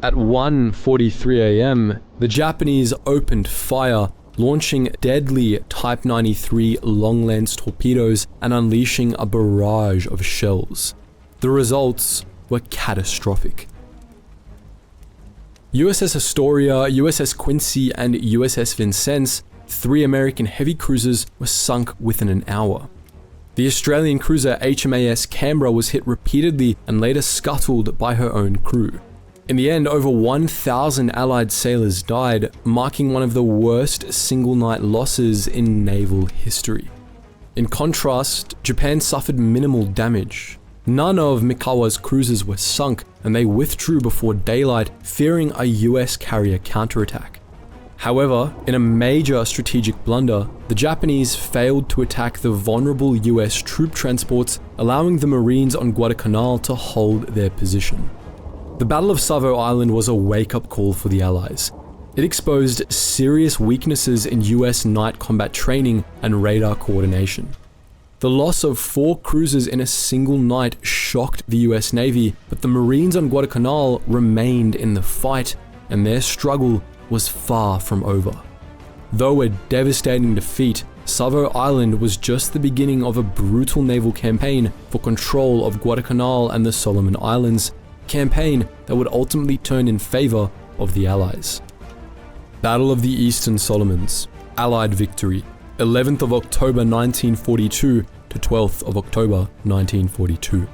At 1:43 a.m., the Japanese opened fire, launching deadly Type 93 long-lance torpedoes and unleashing a barrage of shells. The results were catastrophic. USS Astoria, USS Quincy, and USS Vincennes, 3 American heavy cruisers, were sunk within an hour. The Australian cruiser HMAS Canberra was hit repeatedly and later scuttled by her own crew. In the end, over 1,000 Allied sailors died, marking one of the worst single-night losses in naval history. In contrast, Japan suffered minimal damage. None of Mikawa's cruisers were sunk, and they withdrew before daylight, fearing a US carrier counterattack. However, in a major strategic blunder, the Japanese failed to attack the vulnerable US troop transports, allowing the Marines on Guadalcanal to hold their position. The Battle of Savo Island was a wake-up call for the Allies. It exposed serious weaknesses in US night combat training and radar coordination. The loss of 4 cruisers in a single night shocked the US Navy, but the Marines on Guadalcanal remained in the fight, and their struggle was far from over. Though a devastating defeat, Savo Island was just the beginning of a brutal naval campaign for control of Guadalcanal and the Solomon Islands, a campaign that would ultimately turn in favor of the Allies. Battle of the Eastern Solomons, Allied victory, 11th of October 1942 to 12th of October 1942.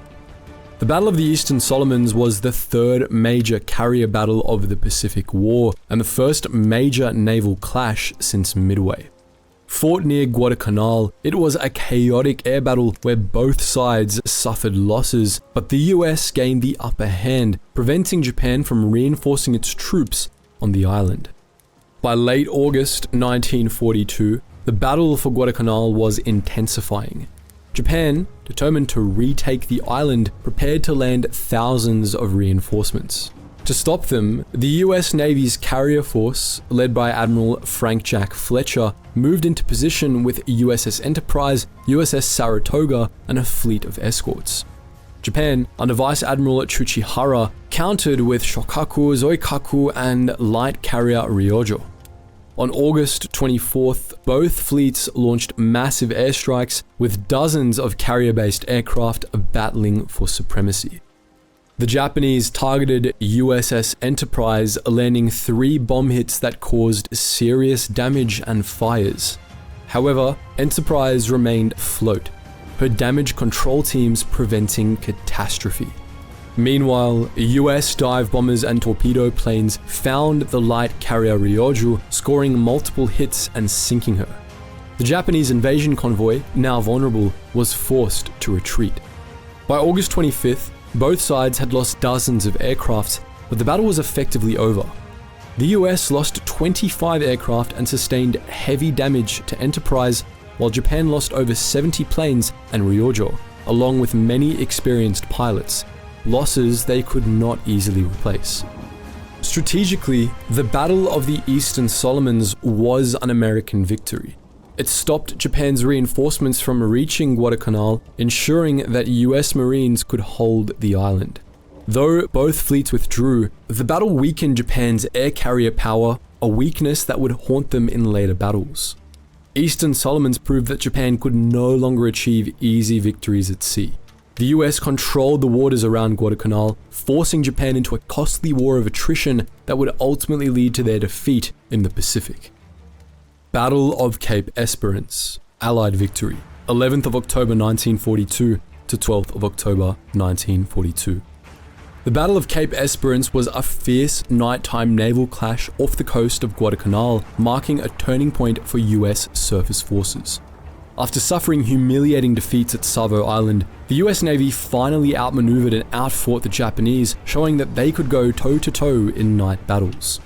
The Battle of the Eastern Solomons was the third major carrier battle of the Pacific War and the first major naval clash since Midway. Fought near Guadalcanal, it was a chaotic air battle where both sides suffered losses, but the US gained the upper hand, preventing Japan from reinforcing its troops on the island. By late August 1942, the battle for Guadalcanal was intensifying. Japan, determined to retake the island, prepared to land thousands of reinforcements. To stop them, the US Navy's carrier force, led by Admiral Frank Jack Fletcher, moved into position with USS Enterprise, USS Saratoga, and a fleet of escorts. Japan, under Vice Admiral Tsuchihara, countered with Shokaku, Zoikaku, and light carrier Ryojo. On August 24th, both fleets launched massive airstrikes with dozens of carrier-based aircraft battling for supremacy. The Japanese targeted USS Enterprise, landing 3 bomb hits that caused serious damage and fires. However, Enterprise remained afloat, her damage control teams preventing catastrophe. Meanwhile, US dive bombers and torpedo planes found the light carrier Ryoju, scoring multiple hits and sinking her. The Japanese invasion convoy, now vulnerable, was forced to retreat. By August 25th, both sides had lost dozens of aircraft, but the battle was effectively over. The US lost 25 aircraft and sustained heavy damage to Enterprise, while Japan lost over 70 planes and Ryojo, along with many experienced pilots, losses they could not easily replace. Strategically, the Battle of the Eastern Solomons was an American victory. It stopped Japan's reinforcements from reaching Guadalcanal, ensuring that US Marines could hold the island. Though both fleets withdrew, the battle weakened Japan's air carrier power, a weakness that would haunt them in later battles. Eastern Solomons proved that Japan could no longer achieve easy victories at sea. The US controlled the waters around Guadalcanal, forcing Japan into a costly war of attrition that would ultimately lead to their defeat in the Pacific. Battle of Cape Esperance, Allied victory, 11th of October 1942 to 12th of October 1942. The Battle of Cape Esperance was a fierce nighttime naval clash off the coast of Guadalcanal, marking a turning point for US surface forces. After suffering humiliating defeats at Savo Island, the US Navy finally outmaneuvered and outfought the Japanese, showing that they could go toe-to-toe in night battles.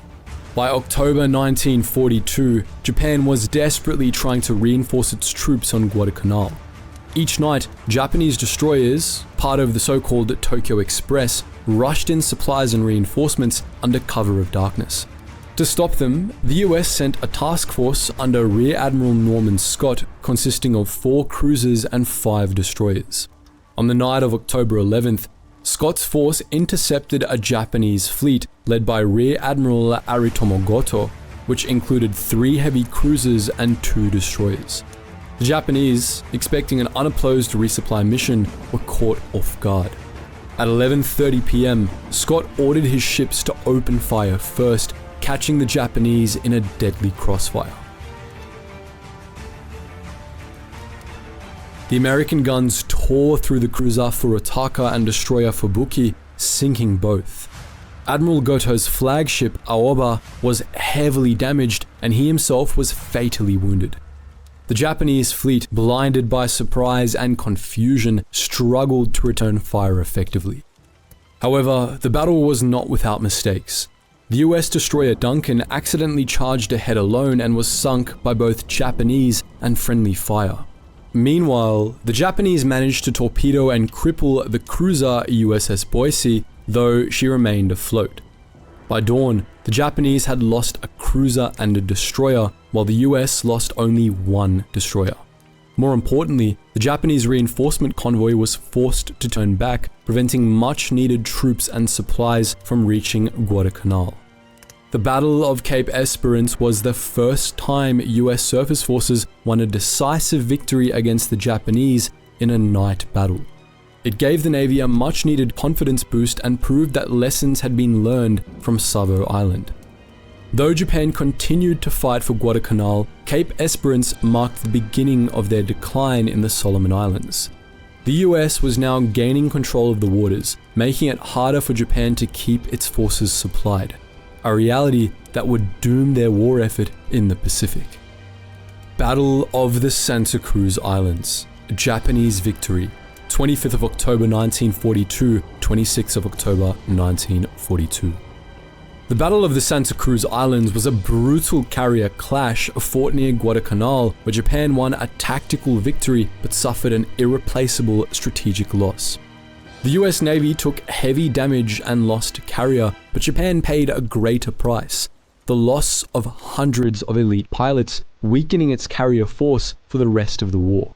By October 1942, Japan was desperately trying to reinforce its troops on Guadalcanal. Each night, Japanese destroyers, part of the so-called Tokyo Express, rushed in supplies and reinforcements under cover of darkness. To stop them, the US sent a task force under Rear Admiral Norman Scott, consisting of 4 cruisers and 5 destroyers. On the night of October 11th, Scott's force intercepted a Japanese fleet led by Rear Admiral Aritomo Goto, which included 3 heavy cruisers and 2 destroyers. The Japanese, expecting an unopposed resupply mission, were caught off guard. At 11:30 p.m., Scott ordered his ships to open fire first, catching the Japanese in a deadly crossfire. The American guns tore through the cruiser Furutaka and destroyer Fubuki, sinking both. Admiral Goto's flagship, Aoba, was heavily damaged and he himself was fatally wounded. The Japanese fleet, blinded by surprise and confusion, struggled to return fire effectively. However, the battle was not without mistakes. The US destroyer Duncan accidentally charged ahead alone and was sunk by both Japanese and friendly fire. Meanwhile, the Japanese managed to torpedo and cripple the cruiser USS Boise, though she remained afloat. By dawn, the Japanese had lost a cruiser and a destroyer, while the US lost only one destroyer. More importantly, the Japanese reinforcement convoy was forced to turn back, preventing much-needed troops and supplies from reaching Guadalcanal. The Battle of Cape Esperance was the first time US surface forces won a decisive victory against the Japanese in a night battle. It gave the Navy a much-needed confidence boost and proved that lessons had been learned from Savo Island. Though Japan continued to fight for Guadalcanal, Cape Esperance marked the beginning of their decline in the Solomon Islands. The US was now gaining control of the waters, making it harder for Japan to keep its forces supplied, a reality that would doom their war effort in the Pacific. Battle of the Santa Cruz Islands, Japanese victory, 25th of October 1942, 26th of October 1942. The Battle of the Santa Cruz Islands was a brutal carrier clash fought near Guadalcanal, where Japan won a tactical victory but suffered an irreplaceable strategic loss. The US Navy took heavy damage and lost a carrier, but Japan paid a greater price: the loss of hundreds of elite pilots, weakening its carrier force for the rest of the war.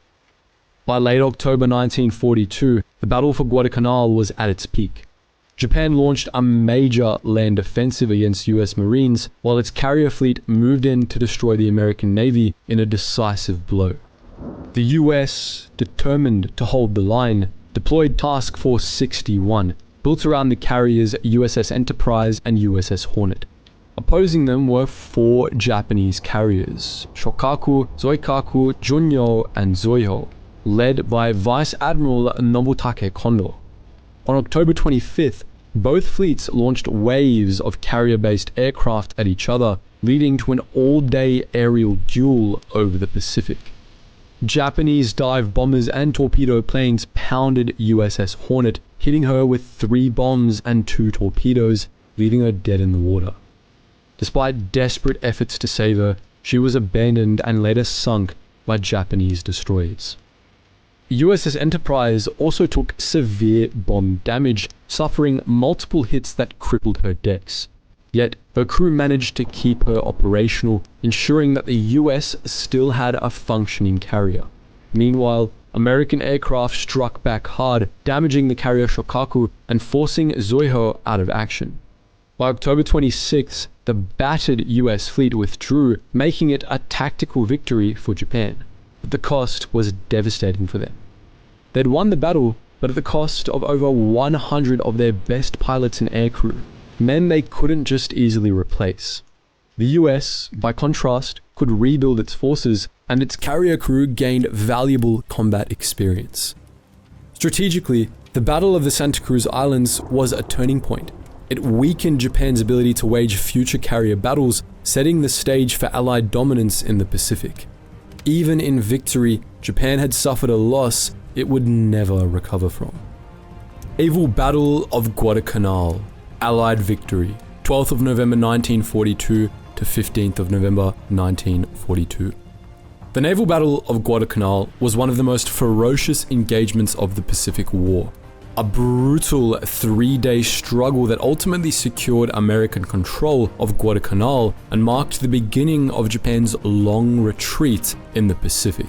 By late October 1942, the battle for Guadalcanal was at its peak. Japan launched a major land offensive against US Marines, while its carrier fleet moved in to destroy the American Navy in a decisive blow. The US, determined to hold the line, deployed Task Force 61, built around the carriers USS Enterprise and USS Hornet. Opposing them were 4 Japanese carriers, Shokaku, Zoikaku, Junyo, and Zoiho, led by Vice Admiral Nobutake Kondo. On October 25th, both fleets launched waves of carrier-based aircraft at each other, leading to an all-day aerial duel over the Pacific. Japanese dive bombers and torpedo planes pounded USS Hornet, hitting her with 3 bombs and 2 torpedoes, leaving her dead in the water. Despite desperate efforts to save her, she was abandoned and later sunk by Japanese destroyers. USS Enterprise also took severe bomb damage, suffering multiple hits that crippled her decks. Yet, her crew managed to keep her operational, ensuring that the US still had a functioning carrier. Meanwhile, American aircraft struck back hard, damaging the carrier Shokaku and forcing Zoiho out of action. By October 26, the battered US fleet withdrew, making it a tactical victory for Japan. But the cost was devastating for them. They'd won the battle, but at the cost of over 100 of their best pilots and aircrew, men they couldn't just easily replace. The US, by contrast, could rebuild its forces, and its carrier crew gained valuable combat experience. Strategically, the Battle of the Santa Cruz Islands was a turning point. It weakened Japan's ability to wage future carrier battles, setting the stage for Allied dominance in the Pacific. Even in victory, Japan had suffered a loss it would never recover from. Naval Battle of Guadalcanal, Allied victory, 12th of November 1942 to 15th of November 1942. The Naval Battle of Guadalcanal was one of the most ferocious engagements of the Pacific War. A brutal 3-day struggle that ultimately secured American control of Guadalcanal and marked the beginning of Japan's long retreat in the Pacific.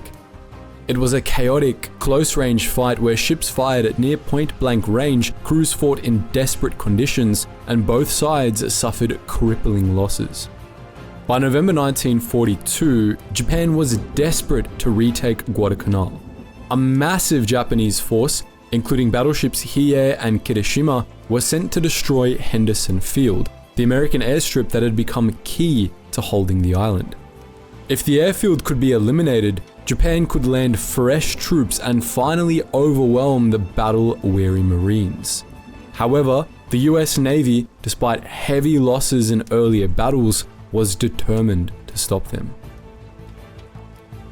It was a chaotic, close-range fight where ships fired at near point-blank range, crews fought in desperate conditions, and both sides suffered crippling losses. By November 1942, Japan was desperate to retake Guadalcanal. A massive Japanese force, including battleships Hiei and Kirishima, were sent to destroy Henderson Field, the American airstrip that had become key to holding the island. If the airfield could be eliminated, Japan could land fresh troops and finally overwhelm the battle-weary Marines. However, the US Navy, despite heavy losses in earlier battles, was determined to stop them.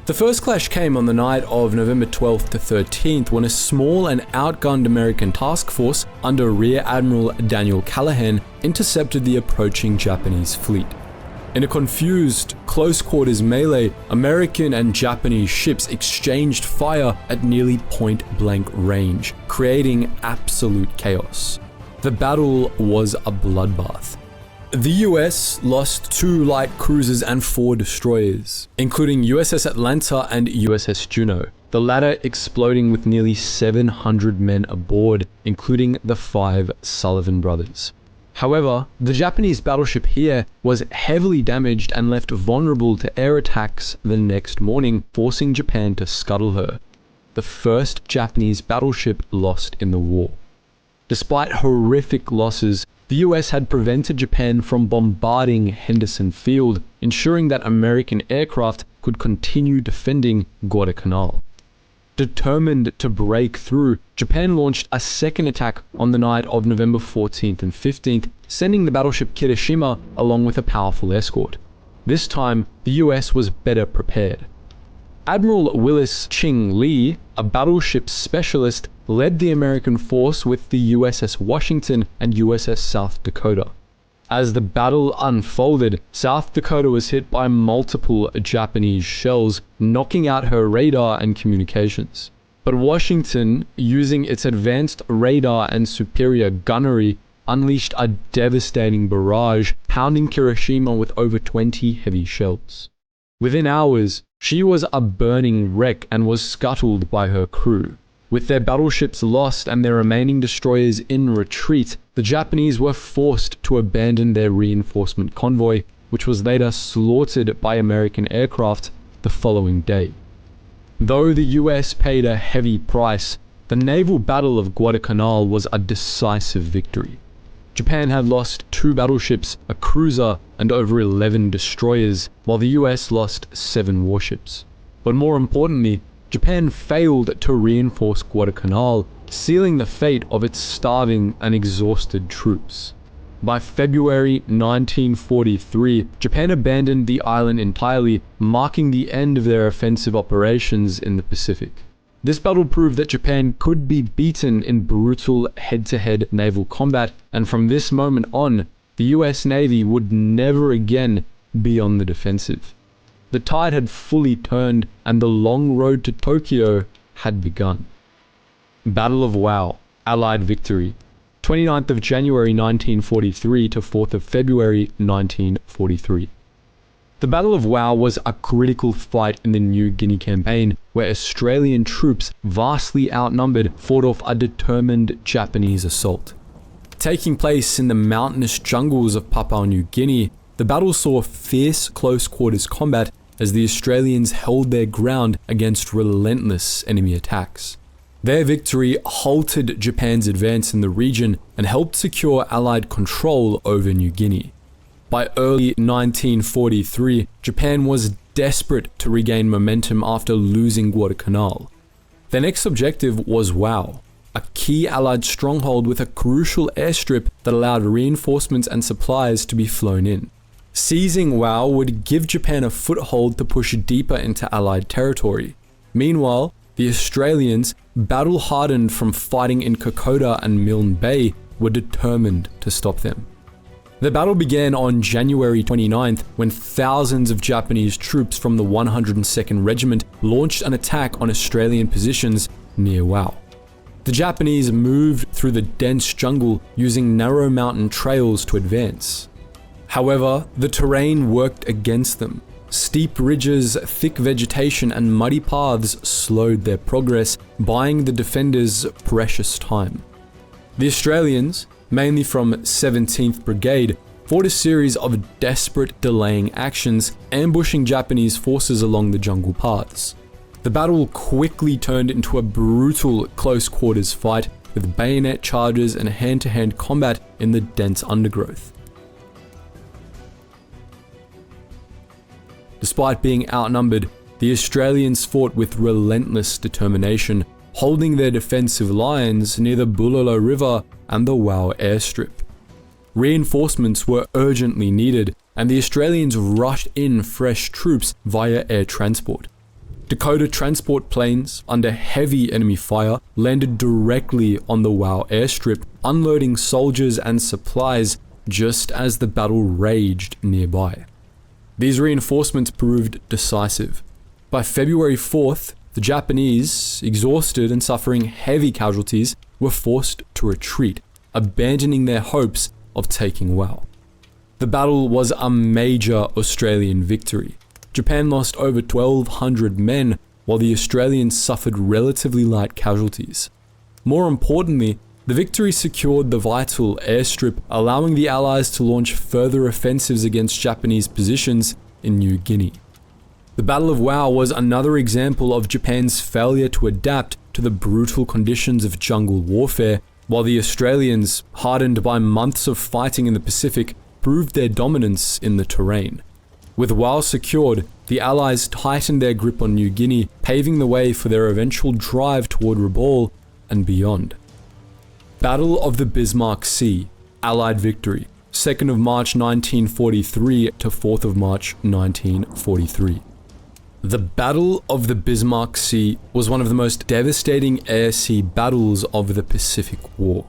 The first clash came on the night of November 12th to 13th when a small and outgunned American task force under Rear Admiral Daniel Callahan intercepted the approaching Japanese fleet. In a confused, close-quarters melee, American and Japanese ships exchanged fire at nearly point-blank range, creating absolute chaos. The battle was a bloodbath. The US lost 2 light cruisers and 4 destroyers, including USS Atlanta and USS Juno, the latter exploding with nearly 700 men aboard, including the 5 Sullivan brothers. However, the Japanese battleship here was heavily damaged and left vulnerable to air attacks the next morning, forcing Japan to scuttle her, the first Japanese battleship lost in the war. Despite horrific losses, the US had prevented Japan from bombarding Henderson Field, ensuring that American aircraft could continue defending Guadalcanal. Determined to break through, Japan launched a second attack on the night of November 14th and 15th, sending the battleship Kirishima along with a powerful escort. This time, the US was better prepared. Admiral Willis Ching Lee, a battleship specialist, led the American force with the USS Washington and USS South Dakota. As the battle unfolded, South Dakota was hit by multiple Japanese shells, knocking out her radar and communications. But Washington, using its advanced radar and superior gunnery, unleashed a devastating barrage, pounding Kirishima with over 20 heavy shells. Within hours, she was a burning wreck and was scuttled by her crew. With their battleships lost and their remaining destroyers in retreat, the Japanese were forced to abandon their reinforcement convoy, which was later slaughtered by American aircraft the following day. Though the US paid a heavy price, the naval Battle of Guadalcanal was a decisive victory. Japan had lost 2 battleships, a cruiser, and over 11 destroyers, while the US lost 7 warships. But more importantly, Japan failed to reinforce Guadalcanal, sealing the fate of its starving and exhausted troops. By February 1943, Japan abandoned the island entirely, marking the end of their offensive operations in the Pacific. This battle proved that Japan could be beaten in brutal head-to-head naval combat, and from this moment on, the US Navy would never again be on the defensive. The tide had fully turned, and the long road to Tokyo had begun. Battle of Wau, Allied victory, 29th of January 1943 to 4th of February 1943. The Battle of Wau was a critical fight in the New Guinea campaign, where Australian troops, vastly outnumbered, fought off a determined Japanese assault. Taking place in the mountainous jungles of Papua New Guinea, the battle saw fierce close-quarters combat as the Australians held their ground against relentless enemy attacks. Their victory halted Japan's advance in the region and helped secure Allied control over New Guinea. By early 1943, Japan was desperate to regain momentum after losing Guadalcanal. Their next objective was Wau, a key Allied stronghold with a crucial airstrip that allowed reinforcements and supplies to be flown in. Seizing Wau would give Japan a foothold to push deeper into Allied territory. Meanwhile, the Australians, battle-hardened from fighting in Kokoda and Milne Bay, were determined to stop them. The battle began on January 29th when thousands of Japanese troops from the 102nd Regiment launched an attack on Australian positions near Wau. The Japanese moved through the dense jungle using narrow mountain trails to advance. However, the terrain worked against them. Steep ridges, thick vegetation, and muddy paths slowed their progress, buying the defenders precious time. The Australians, mainly from 17th Brigade, fought a series of desperate delaying actions, ambushing Japanese forces along the jungle paths. The battle quickly turned into a brutal close-quarters fight with bayonet charges and hand-to-hand combat in the dense undergrowth. Despite being outnumbered, the Australians fought with relentless determination, holding their defensive lines near the Bulalo River and the Wau airstrip. Reinforcements were urgently needed, and the Australians rushed in fresh troops via air transport. Dakota transport planes, under heavy enemy fire, landed directly on the Wau airstrip, unloading soldiers and supplies just as the battle raged nearby. These reinforcements proved decisive. By February 4th, the Japanese, exhausted and suffering heavy casualties, were forced to retreat, abandoning their hopes of taking Wau. The battle was a major Australian victory. Japan lost over 1,200 men, while the Australians suffered relatively light casualties. More importantly, the victory secured the vital airstrip, allowing the Allies to launch further offensives against Japanese positions in New Guinea. The Battle of Wau was another example of Japan's failure to adapt to the brutal conditions of jungle warfare, while the Australians, hardened by months of fighting in the Pacific, proved their dominance in the terrain. With Wau secured, the Allies tightened their grip on New Guinea, paving the way for their eventual drive toward Rabaul and beyond. Battle of the Bismarck Sea, Allied victory, 2nd of March 1943 to 4th of March 1943. The Battle of the Bismarck Sea was one of the most devastating air-sea battles of the Pacific War.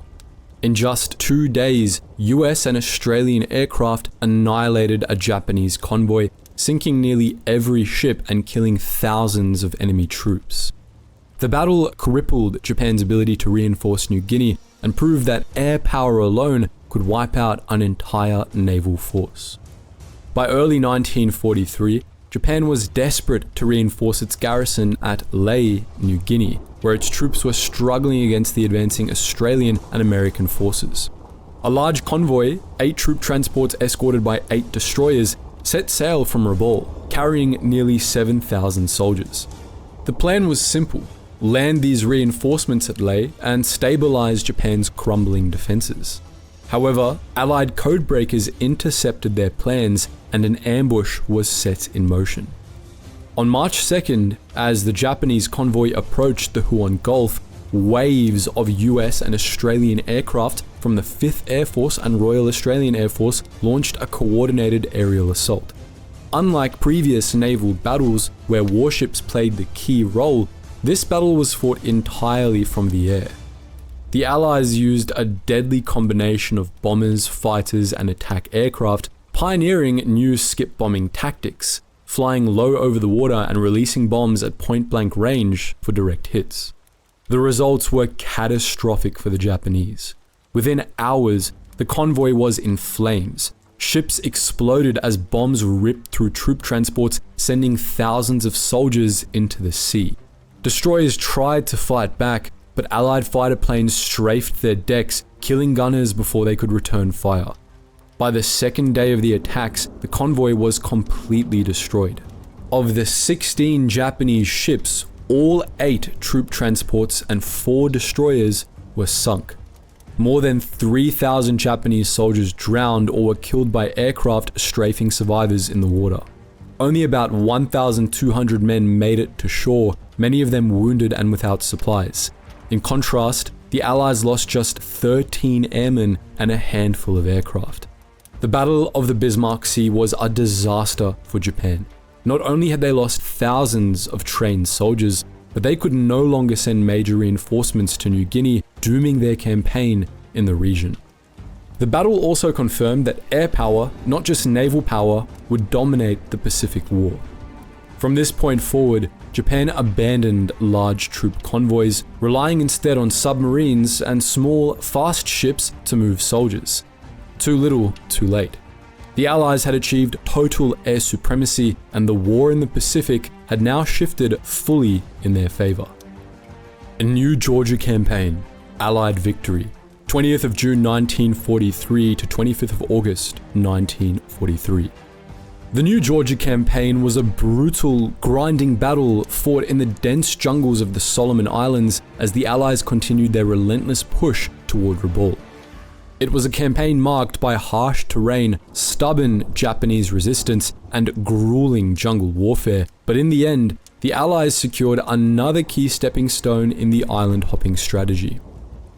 In just 2 days, US and Australian aircraft annihilated a Japanese convoy, sinking nearly every ship and killing thousands of enemy troops. The battle crippled Japan's ability to reinforce New Guinea and proved that air power alone could wipe out an entire naval force. By early 1943, Japan was desperate to reinforce its garrison at Leyte, New Guinea, where its troops were struggling against the advancing Australian and American forces. A large convoy, 8 troop transports escorted by 8 destroyers, set sail from Rabaul, carrying nearly 7,000 soldiers. The plan was simple: land these reinforcements at Leyte and stabilize Japan's crumbling defenses. However, Allied codebreakers intercepted their plans and an ambush was set in motion. On March 2nd, as the Japanese convoy approached the Huon Gulf, waves of US and Australian aircraft from the 5th Air Force and Royal Australian Air Force launched a coordinated aerial assault. Unlike previous naval battles where warships played the key role, this battle was fought entirely from the air. The Allies used a deadly combination of bombers, fighters, and attack aircraft, pioneering new skip bombing tactics, flying low over the water and releasing bombs at point-blank range for direct hits. The results were catastrophic for the Japanese. Within hours, the convoy was in flames. Ships exploded as bombs ripped through troop transports, sending thousands of soldiers into the sea. Destroyers tried to fight back, but Allied fighter planes strafed their decks, killing gunners before they could return fire. By the second day of the attacks, the convoy was completely destroyed. Of the 16 Japanese ships, all 8 troop transports and 4 destroyers were sunk. More than 3,000 Japanese soldiers drowned or were killed by aircraft strafing survivors in the water. Only about 1,200 men made it to shore, many of them wounded and without supplies. In contrast, the Allies lost just 13 airmen and a handful of aircraft. The Battle of the Bismarck Sea was a disaster for Japan. Not only had they lost thousands of trained soldiers, but they could no longer send major reinforcements to New Guinea, dooming their campaign in the region. The battle also confirmed that air power, not just naval power, would dominate the Pacific War. From this point forward, Japan abandoned large troop convoys, relying instead on submarines and small, fast ships to move soldiers. Too little, too late. The Allies had achieved total air supremacy, and the war in the Pacific had now shifted fully in their favor. A New Georgia Campaign, Allied victory, 20th of June 1943 to 25th of August 1943. The New Georgia Campaign was a brutal, grinding battle fought in the dense jungles of the Solomon Islands as the Allies continued their relentless push toward Rabaul. It was a campaign marked by harsh terrain, stubborn Japanese resistance, and grueling jungle warfare, but in the end, the Allies secured another key stepping stone in the island hopping strategy.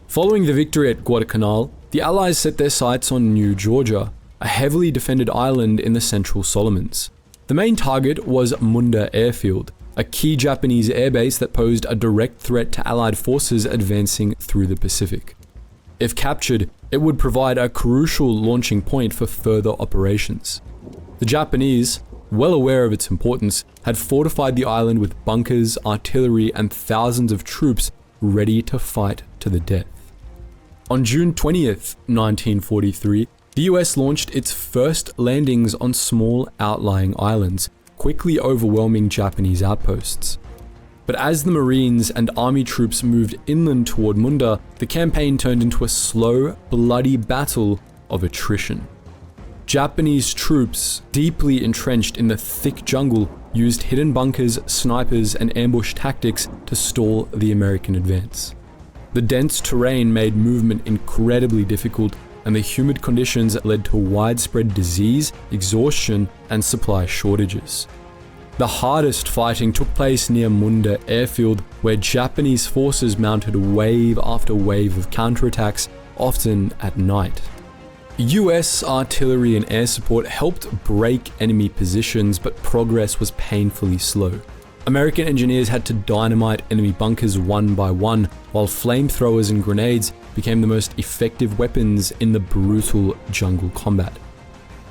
Following the victory at Guadalcanal, the Allies set their sights on New Georgia, a heavily defended island in the central Solomons. The main target was Munda Airfield, a key Japanese airbase that posed a direct threat to Allied forces advancing through the Pacific. If captured, it would provide a crucial launching point for further operations. The Japanese, well aware of its importance, had fortified the island with bunkers, artillery, and thousands of troops ready to fight to the death. On June 20th, 1943, the US launched its first landings on small outlying islands, quickly overwhelming Japanese outposts. But as the Marines and Army troops moved inland toward Munda, the campaign turned into a slow, bloody battle of attrition. Japanese troops, deeply entrenched in the thick jungle, used hidden bunkers, snipers, and ambush tactics to stall the American advance. The dense terrain made movement incredibly difficult, and the humid conditions led to widespread disease, exhaustion, and supply shortages. The hardest fighting took place near Munda Airfield, where Japanese forces mounted wave after wave of counterattacks, often at night. US artillery and air support helped break enemy positions, but progress was painfully slow. American engineers had to dynamite enemy bunkers one by one, while flamethrowers and grenades became the most effective weapons in the brutal jungle combat.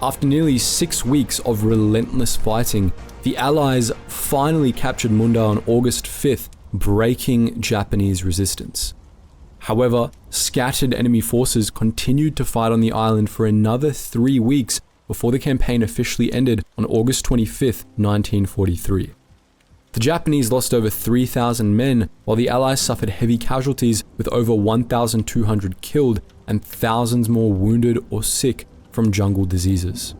After nearly 6 weeks of relentless fighting, the Allies finally captured Munda on August 5th, breaking Japanese resistance. However, scattered enemy forces continued to fight on the island for another 3 weeks before the campaign officially ended on August 25th, 1943. The Japanese lost over 3,000 men, while the Allies suffered heavy casualties with over 1,200 killed and thousands more wounded or sick from jungle diseases.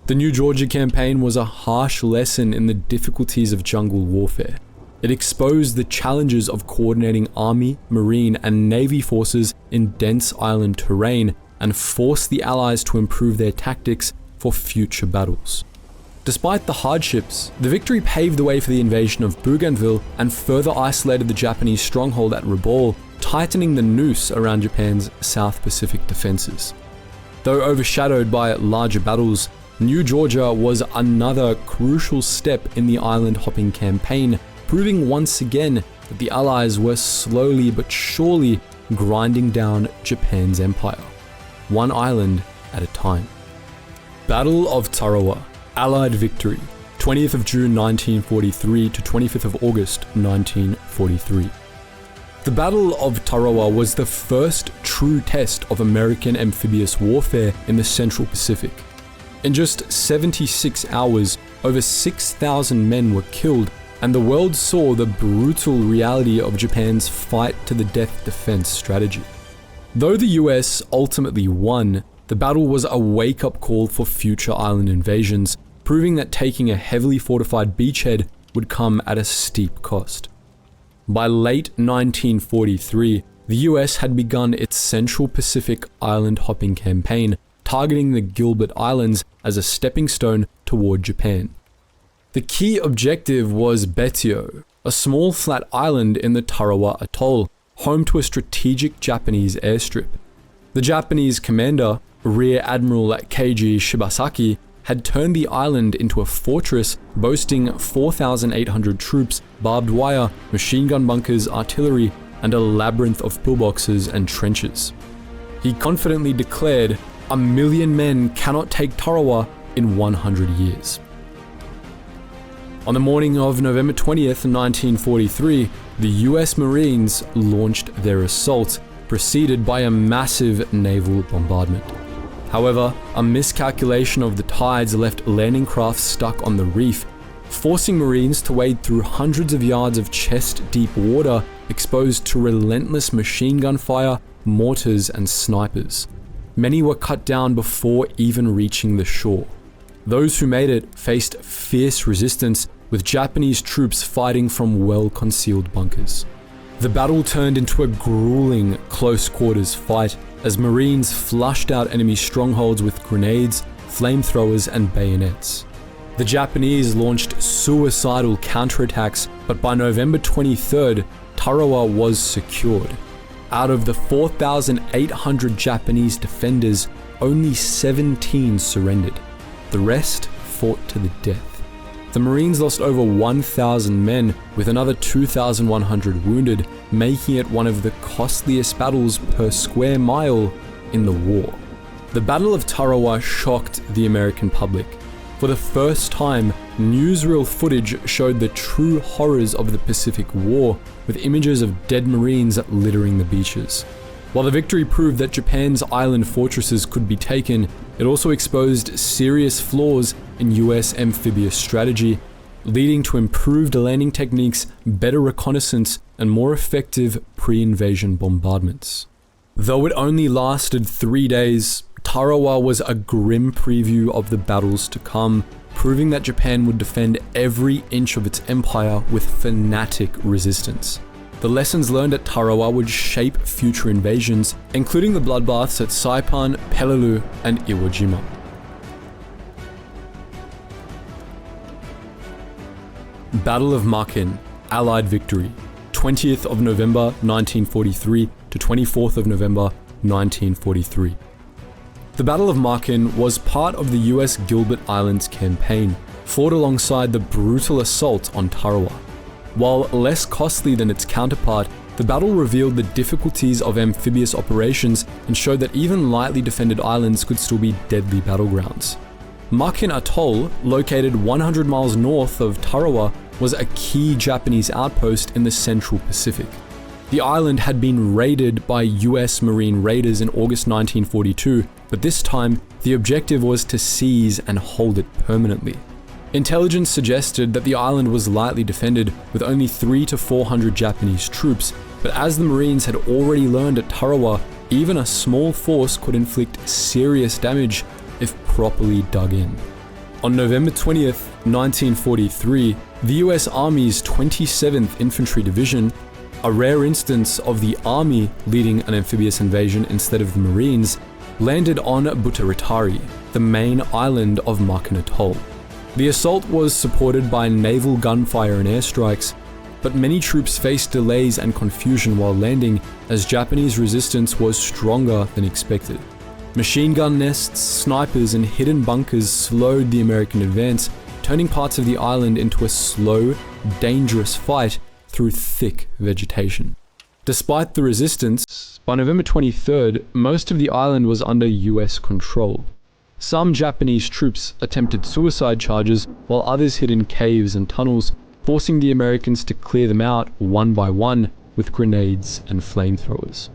The New Georgia campaign was a harsh lesson in the difficulties of jungle warfare. It exposed the challenges of coordinating Army, Marine, and Navy forces in dense island terrain and forced the Allies to improve their tactics for future battles. Despite the hardships, the victory paved the way for the invasion of Bougainville and further isolated the Japanese stronghold at Rabaul, tightening the noose around Japan's South Pacific defenses. Though overshadowed by larger battles, New Georgia was another crucial step in the island hopping campaign, proving once again that the Allies were slowly but surely grinding down Japan's empire, one island at a time. Battle of Tarawa, Allied victory, 20th of June 1943 to 25th of August 1943. The Battle of Tarawa was the first true test of American amphibious warfare in the Central Pacific. In just 76 hours, over 6,000 men were killed, and the world saw the brutal reality of Japan's fight-to-the-death defense strategy. Though the US ultimately won, the battle was a wake-up call for future island invasions, proving that taking a heavily fortified beachhead would come at a steep cost. By late 1943, the US had begun its Central Pacific island hopping campaign, targeting the Gilbert Islands as a stepping stone toward Japan. The key objective was Betio, a small flat island in the Tarawa Atoll, home to a strategic Japanese airstrip. The Japanese commander, Rear Admiral Keiji Shibasaki, had turned the island into a fortress boasting 4,800 troops, barbed wire, machine gun bunkers, artillery, and a labyrinth of pillboxes and trenches. He confidently declared, "1 million men cannot take Tarawa in 100 years." On the morning of November 20th, 1943, the US Marines launched their assault, preceded by a massive naval bombardment. However, a miscalculation of the tides left landing craft stuck on the reef, forcing Marines to wade through hundreds of yards of chest-deep water exposed to relentless machine gun fire, mortars, and snipers. Many were cut down before even reaching the shore. Those who made it faced fierce resistance, with Japanese troops fighting from well-concealed bunkers. The battle turned into a grueling close-quarters fight, as Marines flushed out enemy strongholds with grenades, flamethrowers, and bayonets. The Japanese launched suicidal counterattacks, but by November 23rd, Tarawa was secured. Out of the 4,800 Japanese defenders, only 17 surrendered. The rest fought to the death. The Marines lost over 1,000 men, with another 2,100 wounded, making it one of the costliest battles per square mile in the war. The Battle of Tarawa shocked the American public. For the first time, newsreel footage showed the true horrors of the Pacific War, with images of dead Marines littering the beaches. While the victory proved that Japan's island fortresses could be taken, it also exposed serious flaws in US amphibious strategy, leading to improved landing techniques, better reconnaissance, and more effective pre-invasion bombardments. Though it only lasted 3 days, Tarawa was a grim preview of the battles to come, proving that Japan would defend every inch of its empire with fanatic resistance. The lessons learned at Tarawa would shape future invasions, including the bloodbaths at Saipan, Peleliu, and Iwo Jima. Battle of Makin, Allied victory, 20th of November 1943 to 24th of November 1943. The Battle of Makin was part of the US Gilbert Islands campaign, fought alongside the brutal assault on Tarawa. While less costly than its counterpart, the battle revealed the difficulties of amphibious operations and showed that even lightly defended islands could still be deadly battlegrounds. Makin Atoll, located 100 miles north of Tarawa, was a key Japanese outpost in the Central Pacific. The island had been raided by US Marine raiders in August 1942, but this time, the objective was to seize and hold it permanently. Intelligence suggested that the island was lightly defended with only 300 to 400 Japanese troops, but as the Marines had already learned at Tarawa, even a small force could inflict serious damage if properly dug in. On November 20th, 1943, the US Army's 27th Infantry Division, a rare instance of the Army leading an amphibious invasion instead of the Marines, landed on Butaritari, the main island of Makin Atoll. The assault was supported by naval gunfire and airstrikes, but many troops faced delays and confusion while landing as Japanese resistance was stronger than expected. Machine gun nests, snipers, and hidden bunkers slowed the American advance, turning parts of the island into a slow, dangerous fight through thick vegetation. Despite the resistance, by November 23rd, most of the island was under US control. Some Japanese troops attempted suicide charges, while others hid in caves and tunnels, forcing the Americans to clear them out one by one with grenades and flamethrowers.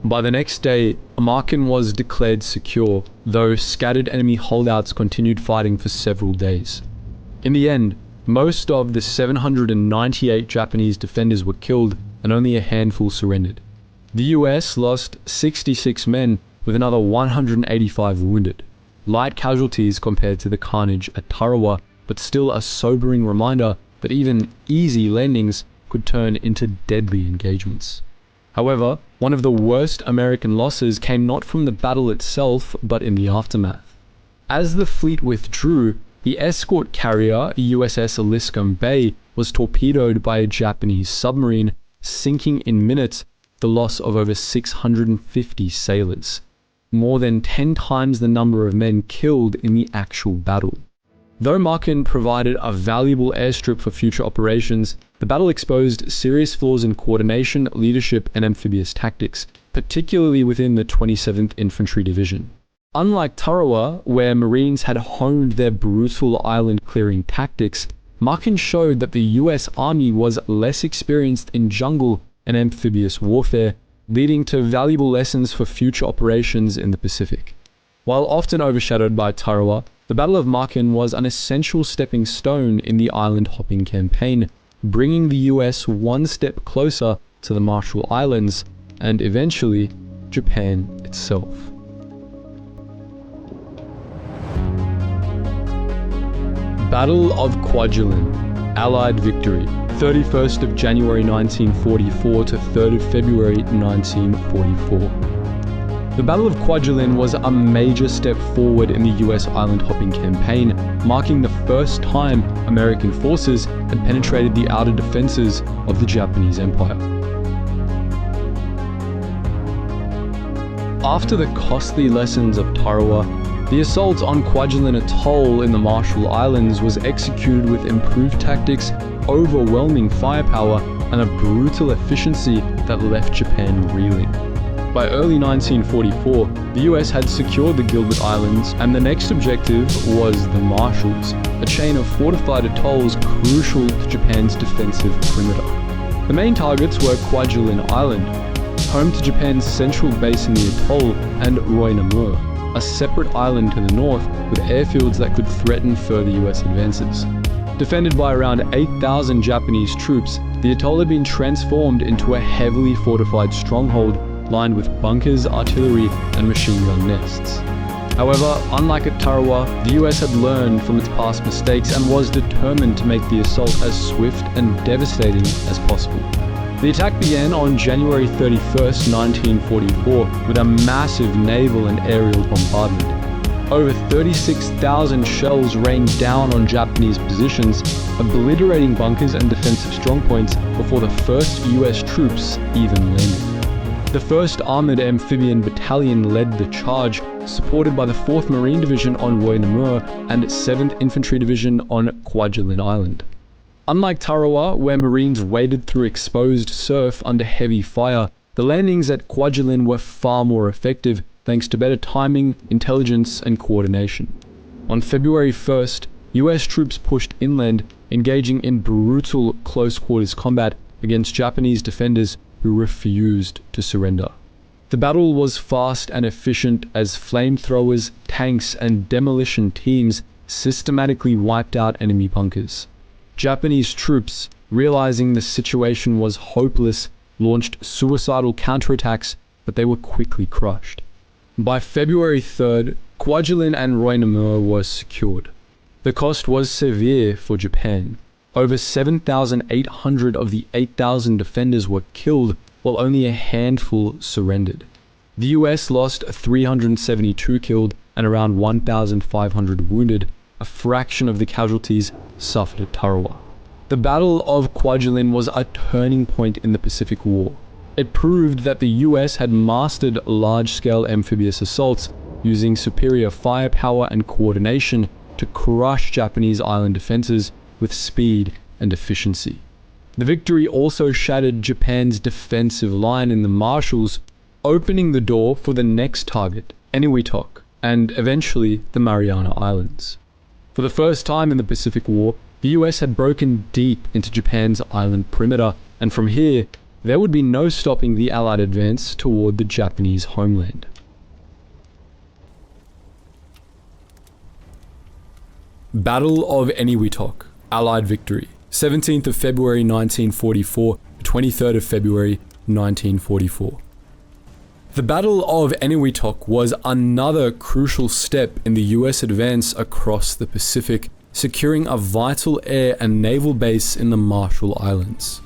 By the next day, Makin was declared secure, though scattered enemy holdouts continued fighting for several days. In the end, most of the 798 Japanese defenders were killed and only a handful surrendered. The US lost 66 men with another 185 wounded. Light casualties compared to the carnage at Tarawa, but still a sobering reminder that even easy landings could turn into deadly engagements. However, one of the worst American losses came not from the battle itself, but in the aftermath. As the fleet withdrew, the escort carrier USS Aliscum Bay was torpedoed by a Japanese submarine, sinking in minutes, the loss of over 650 sailors, more than 10 times the number of men killed in the actual battle. Though Makin provided a valuable airstrip for future operations, the battle exposed serious flaws in coordination, leadership, and amphibious tactics, particularly within the 27th Infantry Division. Unlike Tarawa, where Marines had honed their brutal island-clearing tactics, Makin showed that the US Army was less experienced in jungle and amphibious warfare, leading to valuable lessons for future operations in the Pacific. While often overshadowed by Tarawa, the Battle of Makin was an essential stepping stone in the island-hopping campaign, bringing the US one step closer to the Marshall Islands, and eventually, Japan itself. Battle of Kwajalein, Allied victory, 31st of January 1944 to 3rd of February 1944. The Battle of Kwajalein was a major step forward in the US island hopping campaign, marking the first time American forces had penetrated the outer defenses of the Japanese Empire. After the costly lessons of Tarawa, the assault on Kwajalein Atoll in the Marshall Islands was executed with improved tactics, overwhelming firepower, and a brutal efficiency that left Japan reeling. By early 1944, the US had secured the Gilbert Islands, and the next objective was the Marshalls, a chain of fortified atolls crucial to Japan's defensive perimeter. The main targets were Kwajalein Island, home to Japan's central base in the atoll, and Roinamur, a separate island to the north with airfields that could threaten further US advances. Defended by around 8,000 Japanese troops, the atoll had been transformed into a heavily fortified stronghold lined with bunkers, artillery, and machine gun nests. However, unlike at Tarawa, the US had learned from its past mistakes and was determined to make the assault as swift and devastating as possible. The attack began on January 31st, 1944, with a massive naval and aerial bombardment. Over 36,000 shells rained down on Japanese positions, obliterating bunkers and defensive strongpoints before the first US troops even landed. The 1st Armoured Amphibian Battalion led the charge, supported by the 4th Marine Division on Roinamur and 7th Infantry Division on Kwajalein Island. Unlike Tarawa, where Marines waded through exposed surf under heavy fire, the landings at Kwajalein were far more effective thanks to better timing, intelligence, and coordination. On February 1st, US troops pushed inland, engaging in brutal close-quarters combat against Japanese defenders who refused to surrender. The battle was fast and efficient as flamethrowers, tanks, and demolition teams systematically wiped out enemy bunkers. Japanese troops, realizing the situation was hopeless, launched suicidal counterattacks, but they were quickly crushed. By February 3rd, Kwajalein and Roinamur were secured. The cost was severe for Japan. Over 7,800 of the 8,000 defenders were killed, while only a handful surrendered. The US lost 372 killed and around 1,500 wounded, a fraction of the casualties suffered at Tarawa. The Battle of Kwajalein was a turning point in the Pacific War. It proved that the US had mastered large-scale amphibious assaults, using superior firepower and coordination to crush Japanese island defenses with speed and efficiency. The victory also shattered Japan's defensive line in the Marshalls, opening the door for the next target, Eniwetok, and eventually the Mariana Islands. For the first time in the Pacific War, the US had broken deep into Japan's island perimeter, and from here, there would be no stopping the Allied advance toward the Japanese homeland. Battle of Eniwetok, Allied victory, 17th of February 1944 to 23rd of February 1944. The Battle of Eniwetok was another crucial step in the US advance across the Pacific, securing a vital air and naval base in the Marshall Islands.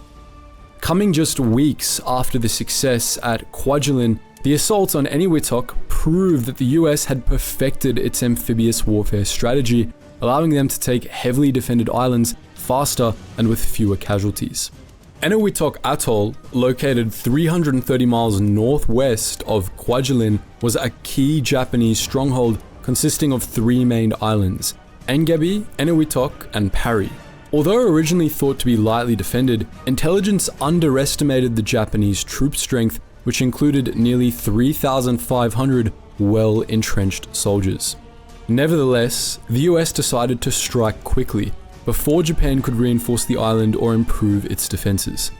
Coming just weeks after the success at Kwajalein, the assault on Eniwetok proved that the US had perfected its amphibious warfare strategy, allowing them to take heavily defended islands faster and with fewer casualties. Eniwetok Atoll, located 330 miles northwest of Kwajalein, was a key Japanese stronghold consisting of 3 main islands, Engebe, Eniwetok, and Parry. Although originally thought to be lightly defended, intelligence underestimated the Japanese troop strength, which included nearly 3,500 well-entrenched soldiers. Nevertheless, the US decided to strike quickly, before Japan could reinforce the island or improve its defenses.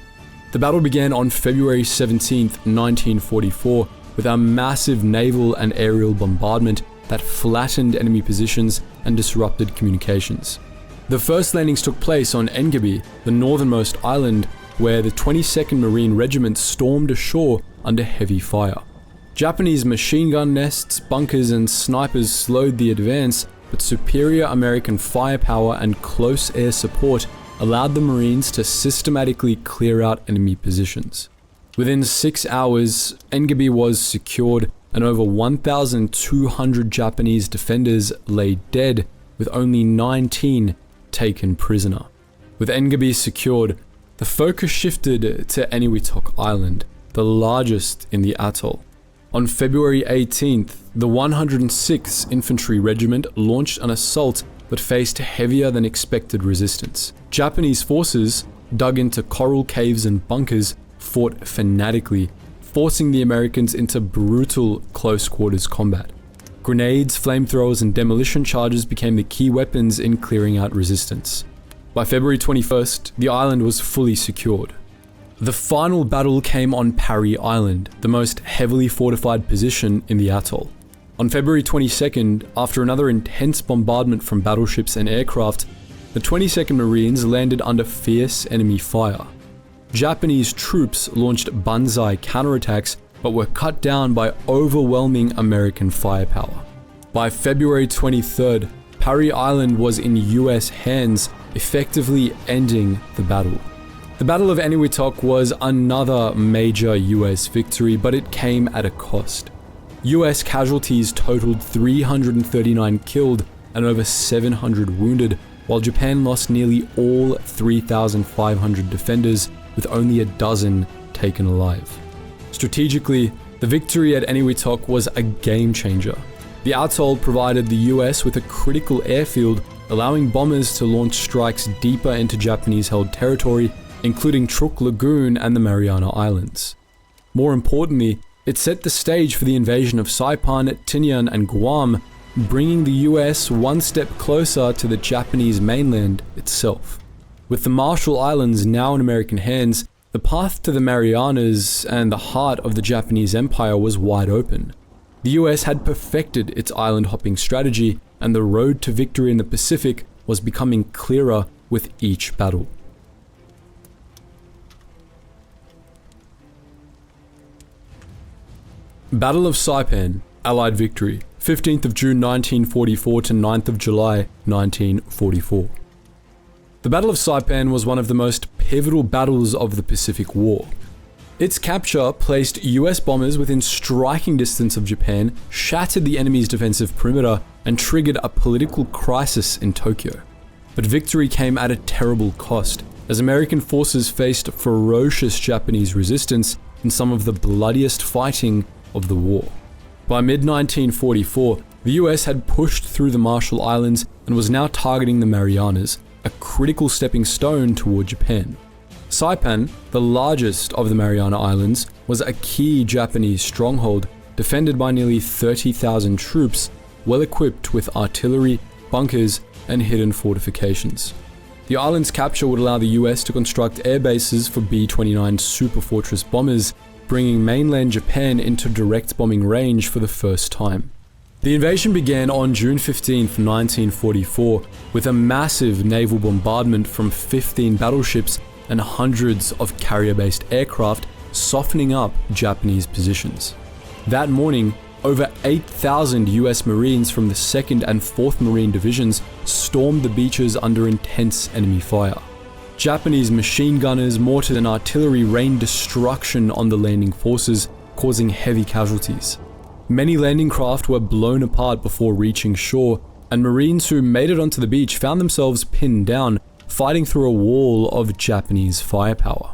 The battle began on February 17, 1944, with a massive naval and aerial bombardment that flattened enemy positions and disrupted communications. The first landings took place on Engebe, the northernmost island, where the 22nd Marine Regiment stormed ashore under heavy fire. Japanese machine gun nests, bunkers, and snipers slowed the advance, but superior American firepower and close air support allowed the Marines to systematically clear out enemy positions. Within 6 hours, Engebe was secured, and over 1,200 Japanese defenders lay dead, with only 19 taken prisoner. With Engabi secured, the focus shifted to Eniwetok Island, the largest in the atoll. On February 18th, the 106th Infantry Regiment launched an assault but faced heavier than expected resistance. Japanese forces, dug into coral caves and bunkers, fought fanatically, forcing the Americans into brutal close-quarters combat. Grenades, flamethrowers, and demolition charges became the key weapons in clearing out resistance. By February 21st, the island was fully secured. The final battle came on Parry Island, the most heavily fortified position in the atoll. On February 22nd, after another intense bombardment from battleships and aircraft, the 22nd Marines landed under fierce enemy fire. Japanese troops launched banzai counterattacks but were cut down by overwhelming American firepower. By February 23rd, Parry Island was in US hands, effectively ending the battle. The Battle of Eniwetok was another major US victory, but it came at a cost. US casualties totaled 339 killed and over 700 wounded, while Japan lost nearly all 3,500 defenders, with only a dozen taken alive. Strategically, the victory at Eniwetok was a game changer. The atoll provided the US with a critical airfield, allowing bombers to launch strikes deeper into Japanese-held territory, including Truk Lagoon and the Mariana Islands. More importantly, it set the stage for the invasion of Saipan, Tinian, and Guam, bringing the US one step closer to the Japanese mainland itself. With the Marshall Islands now in American hands, the path to the Marianas and the heart of the Japanese Empire was wide open. The US had perfected its island hopping strategy, and the road to victory in the Pacific was becoming clearer with each battle. Battle of Saipan, Allied victory, 15th of June 1944 to 9th of July 1944. The Battle of Saipan was one of the most pivotal battles of the Pacific War. Its capture placed US bombers within striking distance of Japan, shattered the enemy's defensive perimeter, and triggered a political crisis in Tokyo. But victory came at a terrible cost, as American forces faced ferocious Japanese resistance in some of the bloodiest fighting of the war. By mid-1944, the US had pushed through the Marshall Islands and was now targeting the Marianas, a critical stepping stone toward Japan. Saipan, the largest of the Mariana Islands, was a key Japanese stronghold defended by nearly 30,000 troops, well equipped with artillery, bunkers, and hidden fortifications. The island's capture would allow the US to construct air bases for B-29 Superfortress bombers, bringing mainland Japan into direct bombing range for the first time. The invasion began on June 15, 1944, with a massive naval bombardment from 15 battleships and hundreds of carrier-based aircraft, softening up Japanese positions. That morning, over 8,000 US Marines from the 2nd and 4th Marine Divisions stormed the beaches under intense enemy fire. Japanese machine gunners, mortars, and artillery rained destruction on the landing forces, causing heavy casualties. Many landing craft were blown apart before reaching shore, and Marines who made it onto the beach found themselves pinned down, fighting through a wall of Japanese firepower.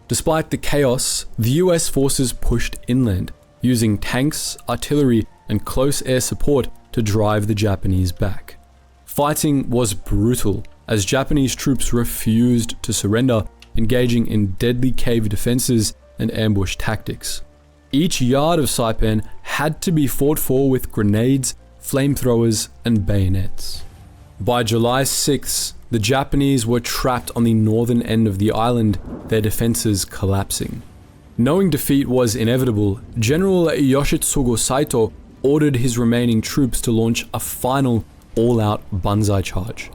Despite the chaos, the US forces pushed inland, using tanks, artillery, and close air support to drive the Japanese back. Fighting was brutal, as Japanese troops refused to surrender, engaging in deadly cave defenses and ambush tactics. Each yard of Saipan had to be fought for with grenades, flamethrowers, and bayonets. By July 6, the Japanese were trapped on the northern end of the island, their defenses collapsing. Knowing defeat was inevitable, General Yoshitsugu Saito ordered his remaining troops to launch a final all-out banzai charge.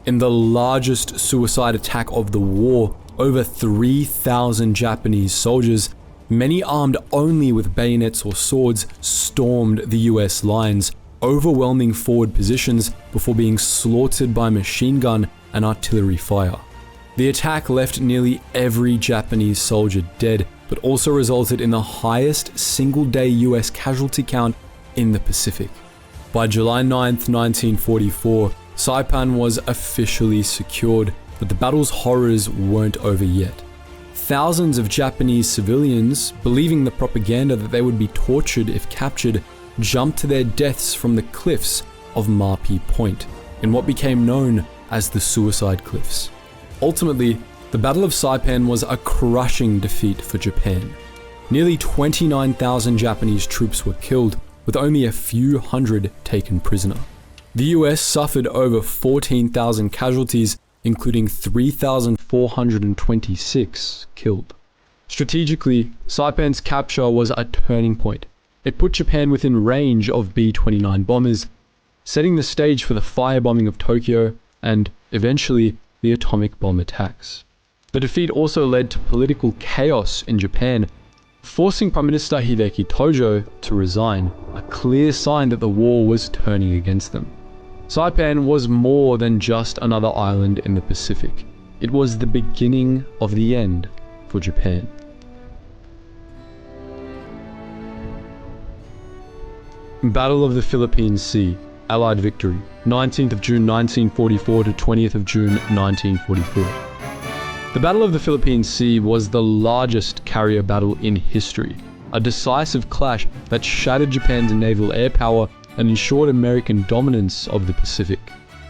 In the largest suicide attack of the war, over 3,000 Japanese soldiers, many armed only with bayonets or swords, stormed the US lines, overwhelming forward positions before being slaughtered by machine gun and artillery fire. The attack left nearly every Japanese soldier dead, but also resulted in the highest single-day US casualty count in the Pacific. By July 9th, 1944, Saipan was officially secured, but the battle's horrors weren't over yet. Thousands of Japanese civilians, believing the propaganda that they would be tortured if captured, jumped to their deaths from the cliffs of Mapi Point, in what became known as the Suicide Cliffs. Ultimately, the Battle of Saipan was a crushing defeat for Japan. Nearly 29,000 Japanese troops were killed, with only a few hundred taken prisoner. The US suffered over 14,000 casualties, including 3,426 killed. Strategically, Saipan's capture was a turning point. It put Japan within range of B-29 bombers, setting the stage for the firebombing of Tokyo and, eventually, the atomic bomb attacks. The defeat also led to political chaos in Japan, forcing Prime Minister Hideki Tojo to resign, a clear sign that the war was turning against them. Saipan was more than just another island in the Pacific. It was the beginning of the end for Japan. Battle of the Philippine Sea, Allied victory, 19th of June 1944 to 20th of June 1944. The Battle of the Philippine Sea was the largest carrier battle in history, a decisive clash that shattered Japan's naval air power and ensured American dominance of the Pacific.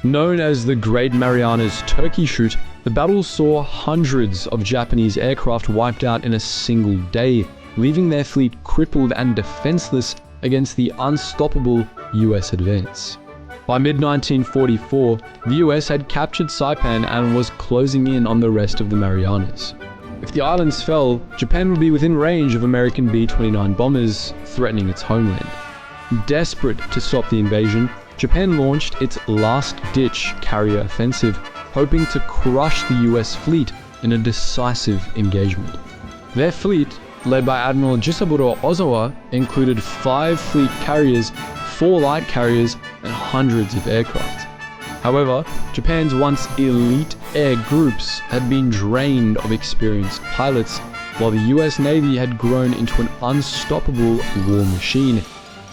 Known as the Great Marianas Turkey Shoot, the battle saw hundreds of Japanese aircraft wiped out in a single day, leaving their fleet crippled and defenseless against the unstoppable US advance. By mid-1944, the US had captured Saipan and was closing in on the rest of the Marianas. If the islands fell, Japan would be within range of American B-29 bombers, threatening its homeland. Desperate to stop the invasion, Japan launched its last-ditch carrier offensive, hoping to crush the US fleet in a decisive engagement. Their fleet, led by Admiral Jisaburo Ozawa, included 5 fleet carriers, 4 light carriers, and hundreds of aircraft. However, Japan's once elite air groups had been drained of experienced pilots, while the US Navy had grown into an unstoppable war machine,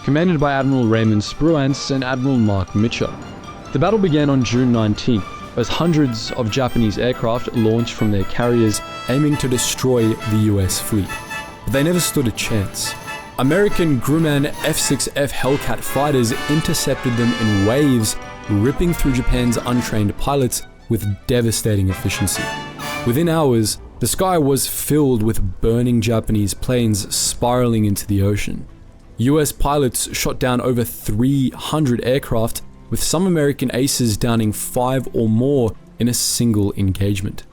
commanded by Admiral Raymond Spruance and Admiral Mark Mitchell. The battle began on June 19th, as hundreds of Japanese aircraft launched from their carriers, aiming to destroy the US fleet. But they never stood a chance. American Grumman F-6F Hellcat fighters intercepted them in waves, ripping through Japan's untrained pilots with devastating efficiency. Within hours, the sky was filled with burning Japanese planes spiraling into the ocean. US pilots shot down over 300 aircraft, with some American aces downing 5 or more in a single engagement.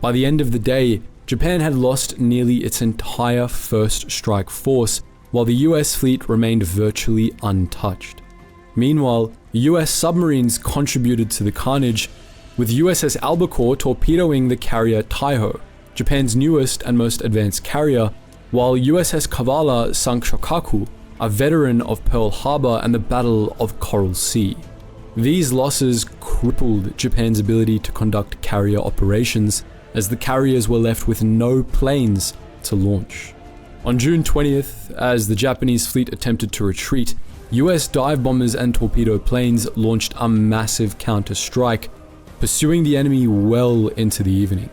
By the end of the day, Japan had lost nearly its entire first strike force, while the US fleet remained virtually untouched. Meanwhile, US submarines contributed to the carnage, with USS Albacore torpedoing the carrier Taiho, Japan's newest and most advanced carrier, while USS Kavala sunk Shokaku, a veteran of Pearl Harbor and the Battle of Coral Sea. These losses crippled Japan's ability to conduct carrier operations, as the carriers were left with no planes to launch. On June 20th, as the Japanese fleet attempted to retreat, US dive bombers and torpedo planes launched a massive counter-strike, pursuing the enemy well into the evening.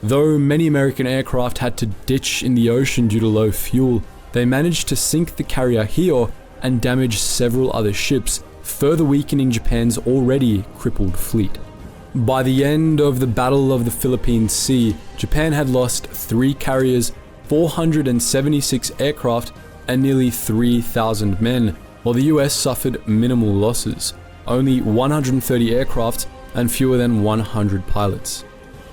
Though many American aircraft had to ditch in the ocean due to low fuel, they managed to sink the carrier Hio and damage several other ships, further weakening Japan's already crippled fleet. By the end of the Battle of the Philippine Sea, Japan had lost 3 carriers, 476 aircraft, and nearly 3,000 men, while the US suffered minimal losses, only 130 aircraft and fewer than 100 pilots.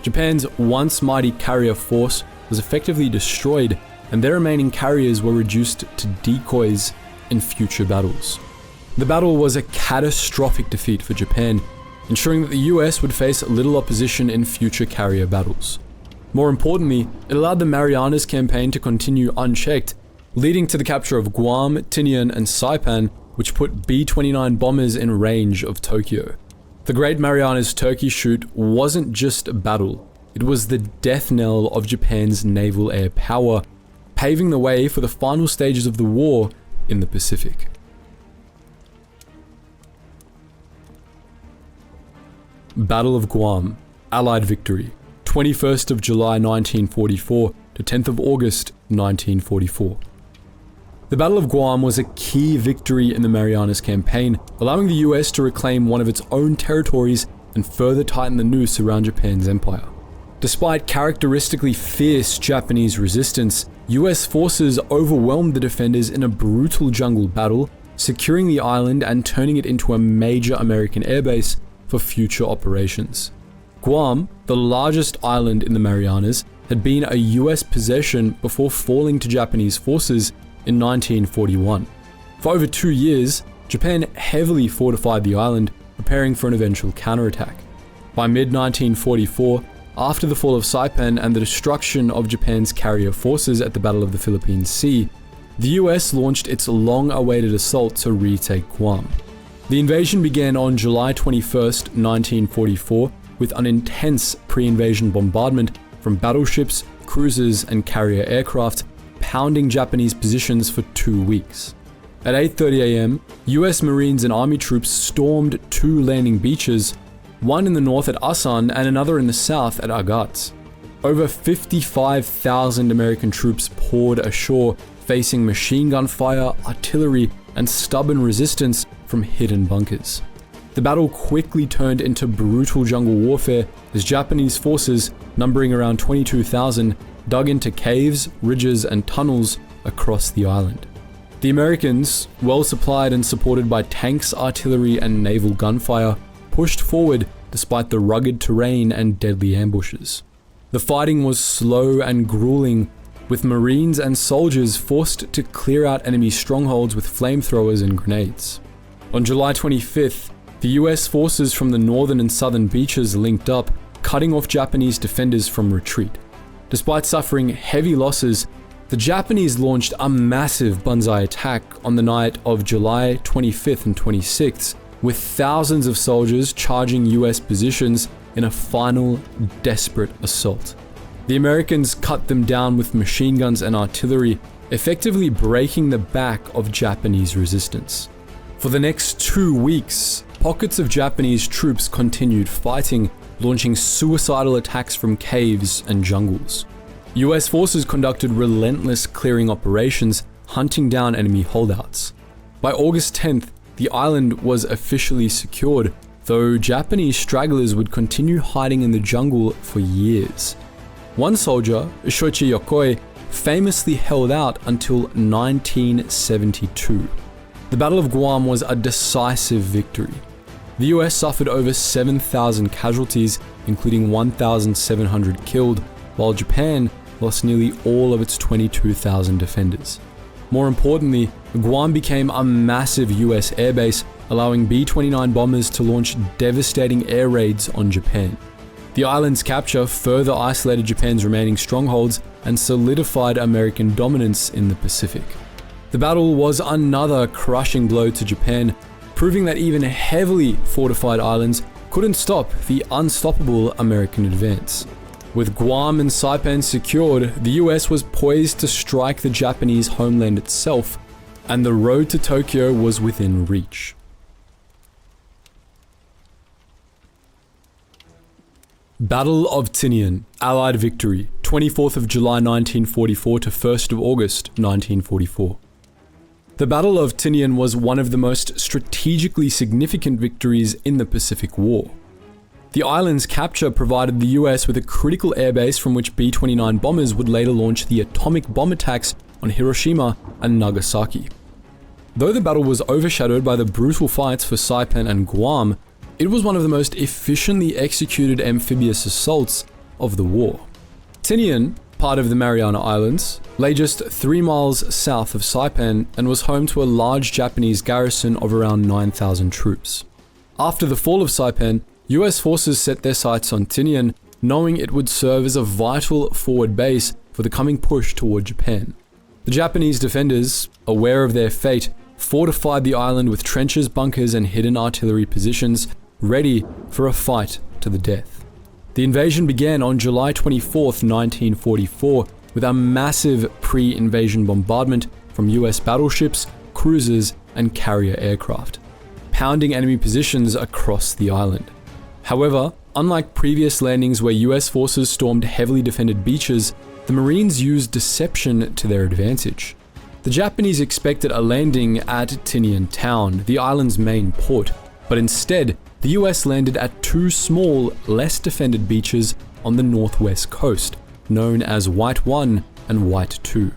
Japan's once mighty carrier force was effectively destroyed, and their remaining carriers were reduced to decoys in future battles. The battle was a catastrophic defeat for Japan, ensuring that the US would face little opposition in future carrier battles. More importantly, it allowed the Marianas campaign to continue unchecked, leading to the capture of Guam, Tinian, and Saipan, which put B-29 bombers in range of Tokyo. The Great Marianas Turkey Shoot wasn't just a battle, it was the death knell of Japan's naval air power, paving the way for the final stages of the war in the Pacific. Battle of Guam, Allied victory, 21st of July 1944 to 10th of August 1944. The Battle of Guam was a key victory in the Marianas Campaign, allowing the US to reclaim one of its own territories and further tighten the noose around Japan's empire. Despite characteristically fierce Japanese resistance, US forces overwhelmed the defenders in a brutal jungle battle, securing the island and turning it into a major American airbase for future operations. Guam, the largest island in the Marianas, had been a US possession before falling to Japanese forces in 1941. For over 2 years, Japan heavily fortified the island, preparing for an eventual counterattack. By mid-1944, after the fall of Saipan and the destruction of Japan's carrier forces at the Battle of the Philippine Sea, the US launched its long-awaited assault to retake Guam. The invasion began on July 21st, 1944, with an intense pre-invasion bombardment from battleships, cruisers, and carrier aircraft, pounding Japanese positions for 2 weeks. At 8:30 a.m., US Marines and Army troops stormed 2 landing beaches, one in the north at Asan and another in the south at Agats. Over 55,000 American troops poured ashore, facing machine gun fire, artillery, and stubborn resistance from hidden bunkers. The battle quickly turned into brutal jungle warfare as Japanese forces, numbering around 22,000, dug into caves, ridges, and tunnels across the island. The Americans, well supplied and supported by tanks, artillery, and naval gunfire, pushed forward despite the rugged terrain and deadly ambushes. The fighting was slow and grueling, with Marines and soldiers forced to clear out enemy strongholds with flamethrowers and grenades. On July 25th, the US forces from the northern and southern beaches linked up, cutting off Japanese defenders from retreat. Despite suffering heavy losses, the Japanese launched a massive banzai attack on the night of July 25th and 26th, with thousands of soldiers charging US positions in a final, desperate assault. The Americans cut them down with machine guns and artillery, effectively breaking the back of Japanese resistance. For the next 2 weeks, pockets of Japanese troops continued fighting, launching suicidal attacks from caves and jungles. US forces conducted relentless clearing operations, hunting down enemy holdouts. By August 10th, the island was officially secured, though Japanese stragglers would continue hiding in the jungle for years. One soldier, Shoichi Yokoi, famously held out until 1972. The Battle of Guam was a decisive victory. The US suffered over 7,000 casualties, including 1,700 killed, while Japan lost nearly all of its 22,000 defenders. More importantly, Guam became a massive US airbase, allowing B-29 bombers to launch devastating air raids on Japan. The island's capture further isolated Japan's remaining strongholds and solidified American dominance in the Pacific. The battle was another crushing blow to Japan, proving that even heavily fortified islands couldn't stop the unstoppable American advance. With Guam and Saipan secured, the US was poised to strike the Japanese homeland itself, and the road to Tokyo was within reach. Battle of Tinian, Allied victory, 24th of July 1944 to 1st of August 1944. The Battle of Tinian was one of the most strategically significant victories in the Pacific War. The island's capture provided the US with a critical airbase from which B-29 bombers would later launch the atomic bomb attacks on Hiroshima and Nagasaki. Though the battle was overshadowed by the brutal fights for Saipan and Guam, it was one of the most efficiently executed amphibious assaults of the war. Tinian, part of the Mariana Islands, lay just 3 miles south of Saipan and was home to a large Japanese garrison of around 9,000 troops. After the fall of Saipan, US forces set their sights on Tinian, knowing it would serve as a vital forward base for the coming push toward Japan. The Japanese defenders, aware of their fate, fortified the island with trenches, bunkers, and hidden artillery positions, ready for a fight to the death. The invasion began on July 24th, 1944, with a massive pre-invasion bombardment from US battleships, cruisers, and carrier aircraft, pounding enemy positions across the island. However, unlike previous landings where US forces stormed heavily defended beaches, the Marines used deception to their advantage. The Japanese expected a landing at Tinian Town, the island's main port, but instead, the US landed at two small, less defended beaches on the northwest coast, known as White 1 and White 2.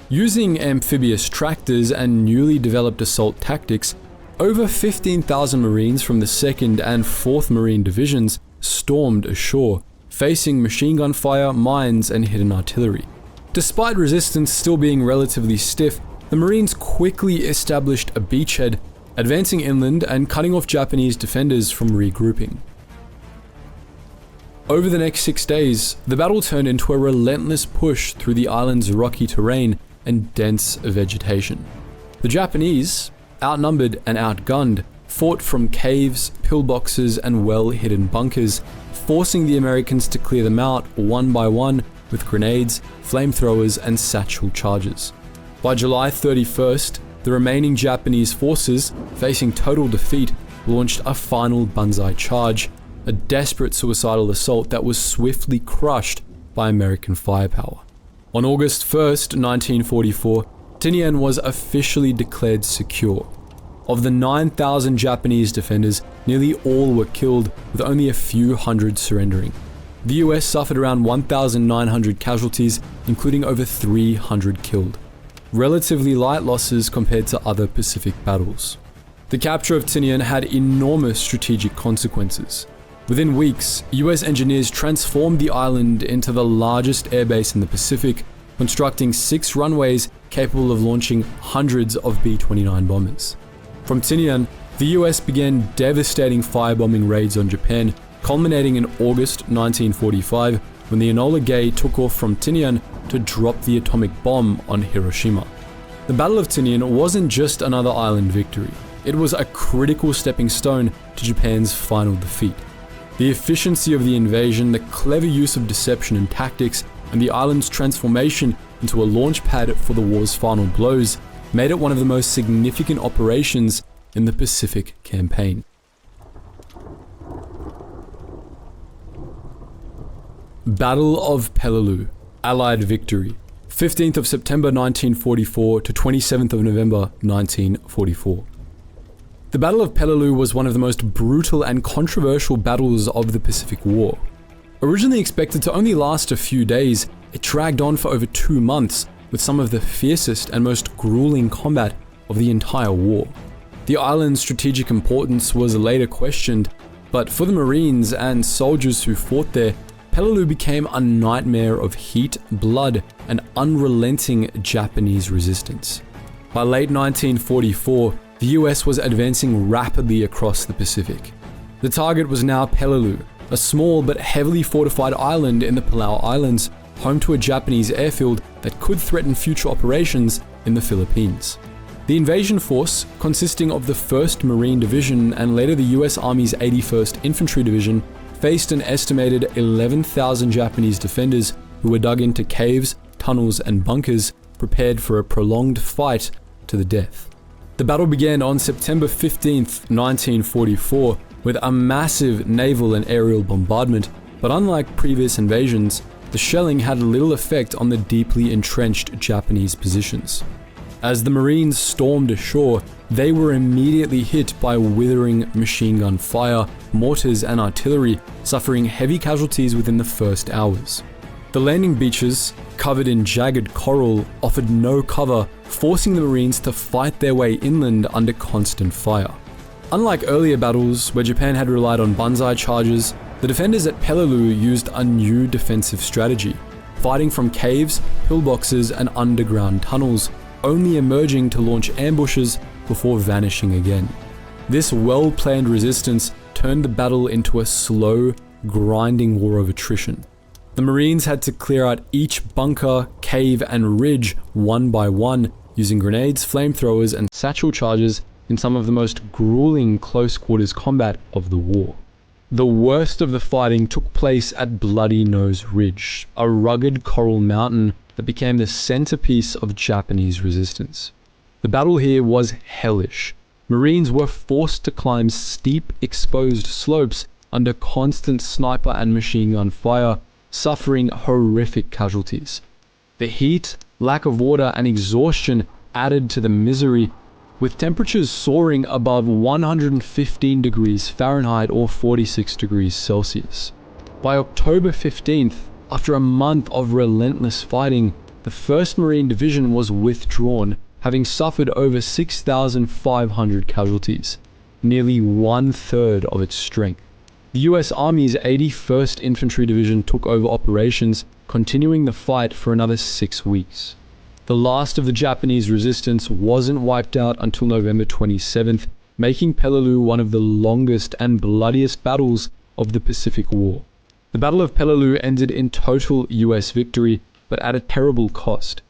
Using amphibious tractors and newly developed assault tactics, over 15,000 Marines from the 2nd and 4th Marine Divisions stormed ashore, facing machine gun fire, mines, and hidden artillery. Despite resistance still being relatively stiff, the Marines quickly established a beachhead, advancing inland and cutting off Japanese defenders from regrouping. Over the next 6 days, the battle turned into a relentless push through the island's rocky terrain and dense vegetation. The Japanese, outnumbered and outgunned, fought from caves, pillboxes, and well-hidden bunkers, forcing the Americans to clear them out one by one with grenades, flamethrowers, and satchel charges. By July 31st, the remaining Japanese forces, facing total defeat, launched a final banzai charge, a desperate suicidal assault that was swiftly crushed by American firepower. On August 1st, 1944, Tinian was officially declared secure. Of the 9,000 Japanese defenders, nearly all were killed, with only a few hundred surrendering. The US suffered around 1,900 casualties, including over 300 killed. Relatively light losses compared to other Pacific battles. The capture of Tinian had enormous strategic consequences. Within weeks, US engineers transformed the island into the largest airbase in the Pacific, constructing 6 runways capable of launching hundreds of B-29 bombers. From Tinian, the US began devastating firebombing raids on Japan, culminating in August 1945 when the Enola Gay took off from Tinian to drop the atomic bomb on Hiroshima. The Battle of Tinian wasn't just another island victory. It was a critical stepping stone to Japan's final defeat. The efficiency of the invasion, the clever use of deception and tactics, and the island's transformation into a launch pad for the war's final blows made it one of the most significant operations in the Pacific campaign. Battle of Peleliu, Allied victory, 15th of September 1944 to 27th of November 1944. The Battle of Peleliu was one of the most brutal and controversial battles of the Pacific War. Originally expected to only last a few days, it dragged on for over 2 months, with some of the fiercest and most grueling combat of the entire war. The island's strategic importance was later questioned, but for the Marines and soldiers who fought there, Peleliu became a nightmare of heat, blood, and unrelenting Japanese resistance. By late 1944, the US was advancing rapidly across the Pacific. The target was now Peleliu, a small but heavily fortified island in the Palau Islands, home to a Japanese airfield that could threaten future operations in the Philippines. The invasion force, consisting of the 1st Marine Division and later the US Army's 81st Infantry Division, faced an estimated 11,000 Japanese defenders who were dug into caves, tunnels, and bunkers, prepared for a prolonged fight to the death. The battle began on September 15th, 1944, with a massive naval and aerial bombardment, but unlike previous invasions, the shelling had little effect on the deeply entrenched Japanese positions. As the Marines stormed ashore, they were immediately hit by withering machine gun fire, mortars, and artillery, suffering heavy casualties within the first hours. The landing beaches, covered in jagged coral, offered no cover, forcing the Marines to fight their way inland under constant fire. Unlike earlier battles, where Japan had relied on banzai charges, the defenders at Peleliu used a new defensive strategy, fighting from caves, pillboxes, and underground tunnels, only emerging to launch ambushes before vanishing again. This well-planned resistance turned the battle into a slow, grinding war of attrition. The Marines had to clear out each bunker, cave, and ridge one by one, using grenades, flamethrowers, and satchel charges in some of the most grueling close-quarters combat of the war. The worst of the fighting took place at Bloody Nose Ridge, a rugged coral mountain that became the centerpiece of Japanese resistance. The battle here was hellish. Marines were forced to climb steep, exposed slopes under constant sniper and machine gun fire, suffering horrific casualties. The heat, lack of water, and exhaustion added to the misery, with temperatures soaring above 115 degrees Fahrenheit or 46 degrees Celsius. By October 15th, after a month of relentless fighting, the 1st Marine Division was withdrawn, having suffered over 6,500 casualties, nearly 1/3 of its strength. The US Army's 81st Infantry Division took over operations, continuing the fight for another 6 weeks. The last of the Japanese resistance wasn't wiped out until November 27th, making Peleliu one of the longest and bloodiest battles of the Pacific War. The Battle of Peleliu ended in total US victory, but at a terrible cost.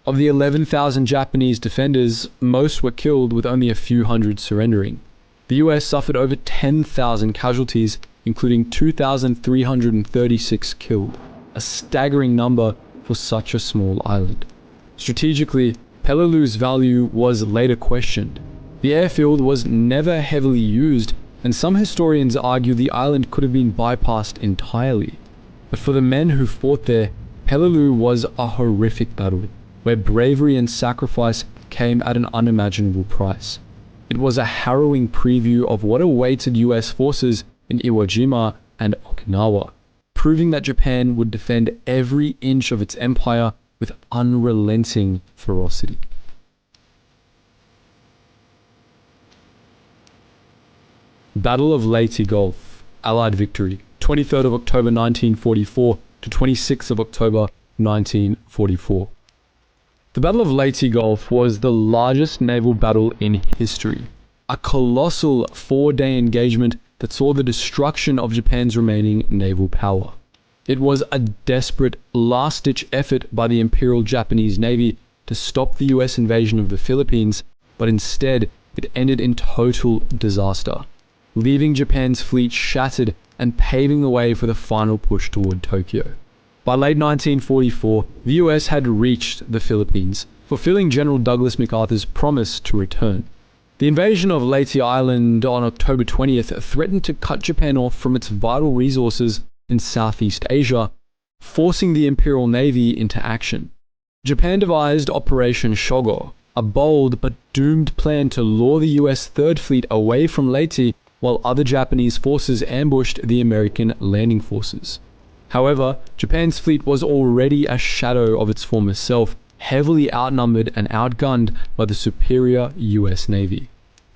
Of the 11,000 Japanese defenders, most were killed, with only a few hundred surrendering. The US suffered over 10,000 casualties, including 2,336 killed, a staggering number for such a small island. Strategically, Peleliu's value was later questioned. The airfield was never heavily used, and some historians argue the island could have been bypassed entirely. But for the men who fought there, Peleliu was a horrific battle, where bravery and sacrifice came at an unimaginable price. It was a harrowing preview of what awaited US forces in Iwo Jima and Okinawa, proving that Japan would defend every inch of its empire with unrelenting ferocity. Battle of Leyte Gulf, Allied victory, 23rd of October 1944 to 26th of October 1944. The Battle of Leyte Gulf was the largest naval battle in history, a colossal 4-day engagement that saw the destruction of Japan's remaining naval power. It was a desperate, last-ditch effort by the Imperial Japanese Navy to stop the US invasion of the Philippines, but instead it ended in total disaster, leaving Japan's fleet shattered and paving the way for the final push toward Tokyo. By late 1944, the US had reached the Philippines, fulfilling General Douglas MacArthur's promise to return. The invasion of Leyte Island on October 20th threatened to cut Japan off from its vital resources in Southeast Asia, forcing the Imperial Navy into action. Japan devised Operation Shogo, a bold but doomed plan to lure the US Third Fleet away from Leyte while other Japanese forces ambushed the American landing forces. However, Japan's fleet was already a shadow of its former self, heavily outnumbered and outgunned by the superior US Navy.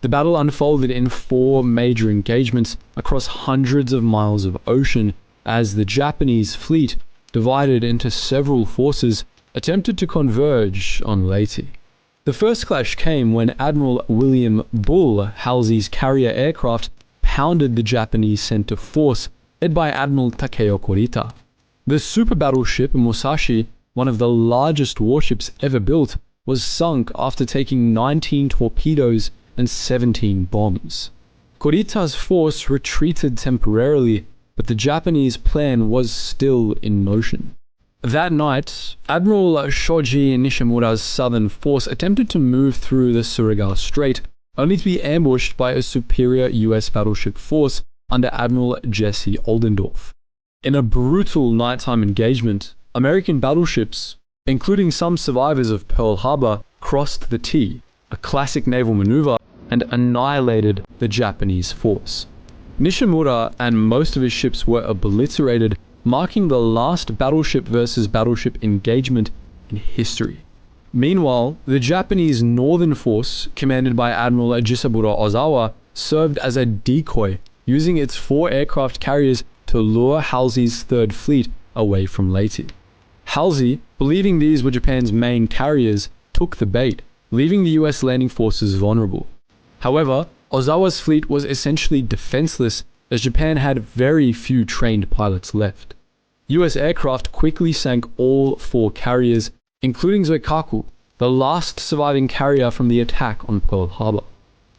The battle unfolded in 4 major engagements across hundreds of miles of ocean, as the Japanese fleet, divided into several forces, attempted to converge on Leyte. The first clash came when Admiral William Bull Halsey's carrier aircraft pounded the Japanese center force, led by Admiral Takeo Kurita. The super battleship Musashi, one of the largest warships ever built, was sunk after taking 19 torpedoes and 17 bombs. Kurita's force retreated temporarily, but the Japanese plan was still in motion. That night, Admiral Shoji Nishimura's southern force attempted to move through the Surigao Strait, only to be ambushed by a superior US battleship force under Admiral Jesse Oldendorf. In a brutal nighttime engagement, American battleships, including some survivors of Pearl Harbor, crossed the T, a classic naval maneuver, and annihilated the Japanese force. Nishimura and most of his ships were obliterated, marking the last battleship versus battleship engagement in history. Meanwhile, the Japanese Northern Force, commanded by Admiral Jisaburo Ozawa, served as a decoy, using its 4 aircraft carriers to lure Halsey's Third Fleet away from Leyte. Halsey, believing these were Japan's main carriers, took the bait, leaving the US landing forces vulnerable. However, Ozawa's fleet was essentially defenseless, as Japan had very few trained pilots left. US aircraft quickly sank all 4 carriers, including Zoikaku, the last surviving carrier from the attack on Pearl Harbor.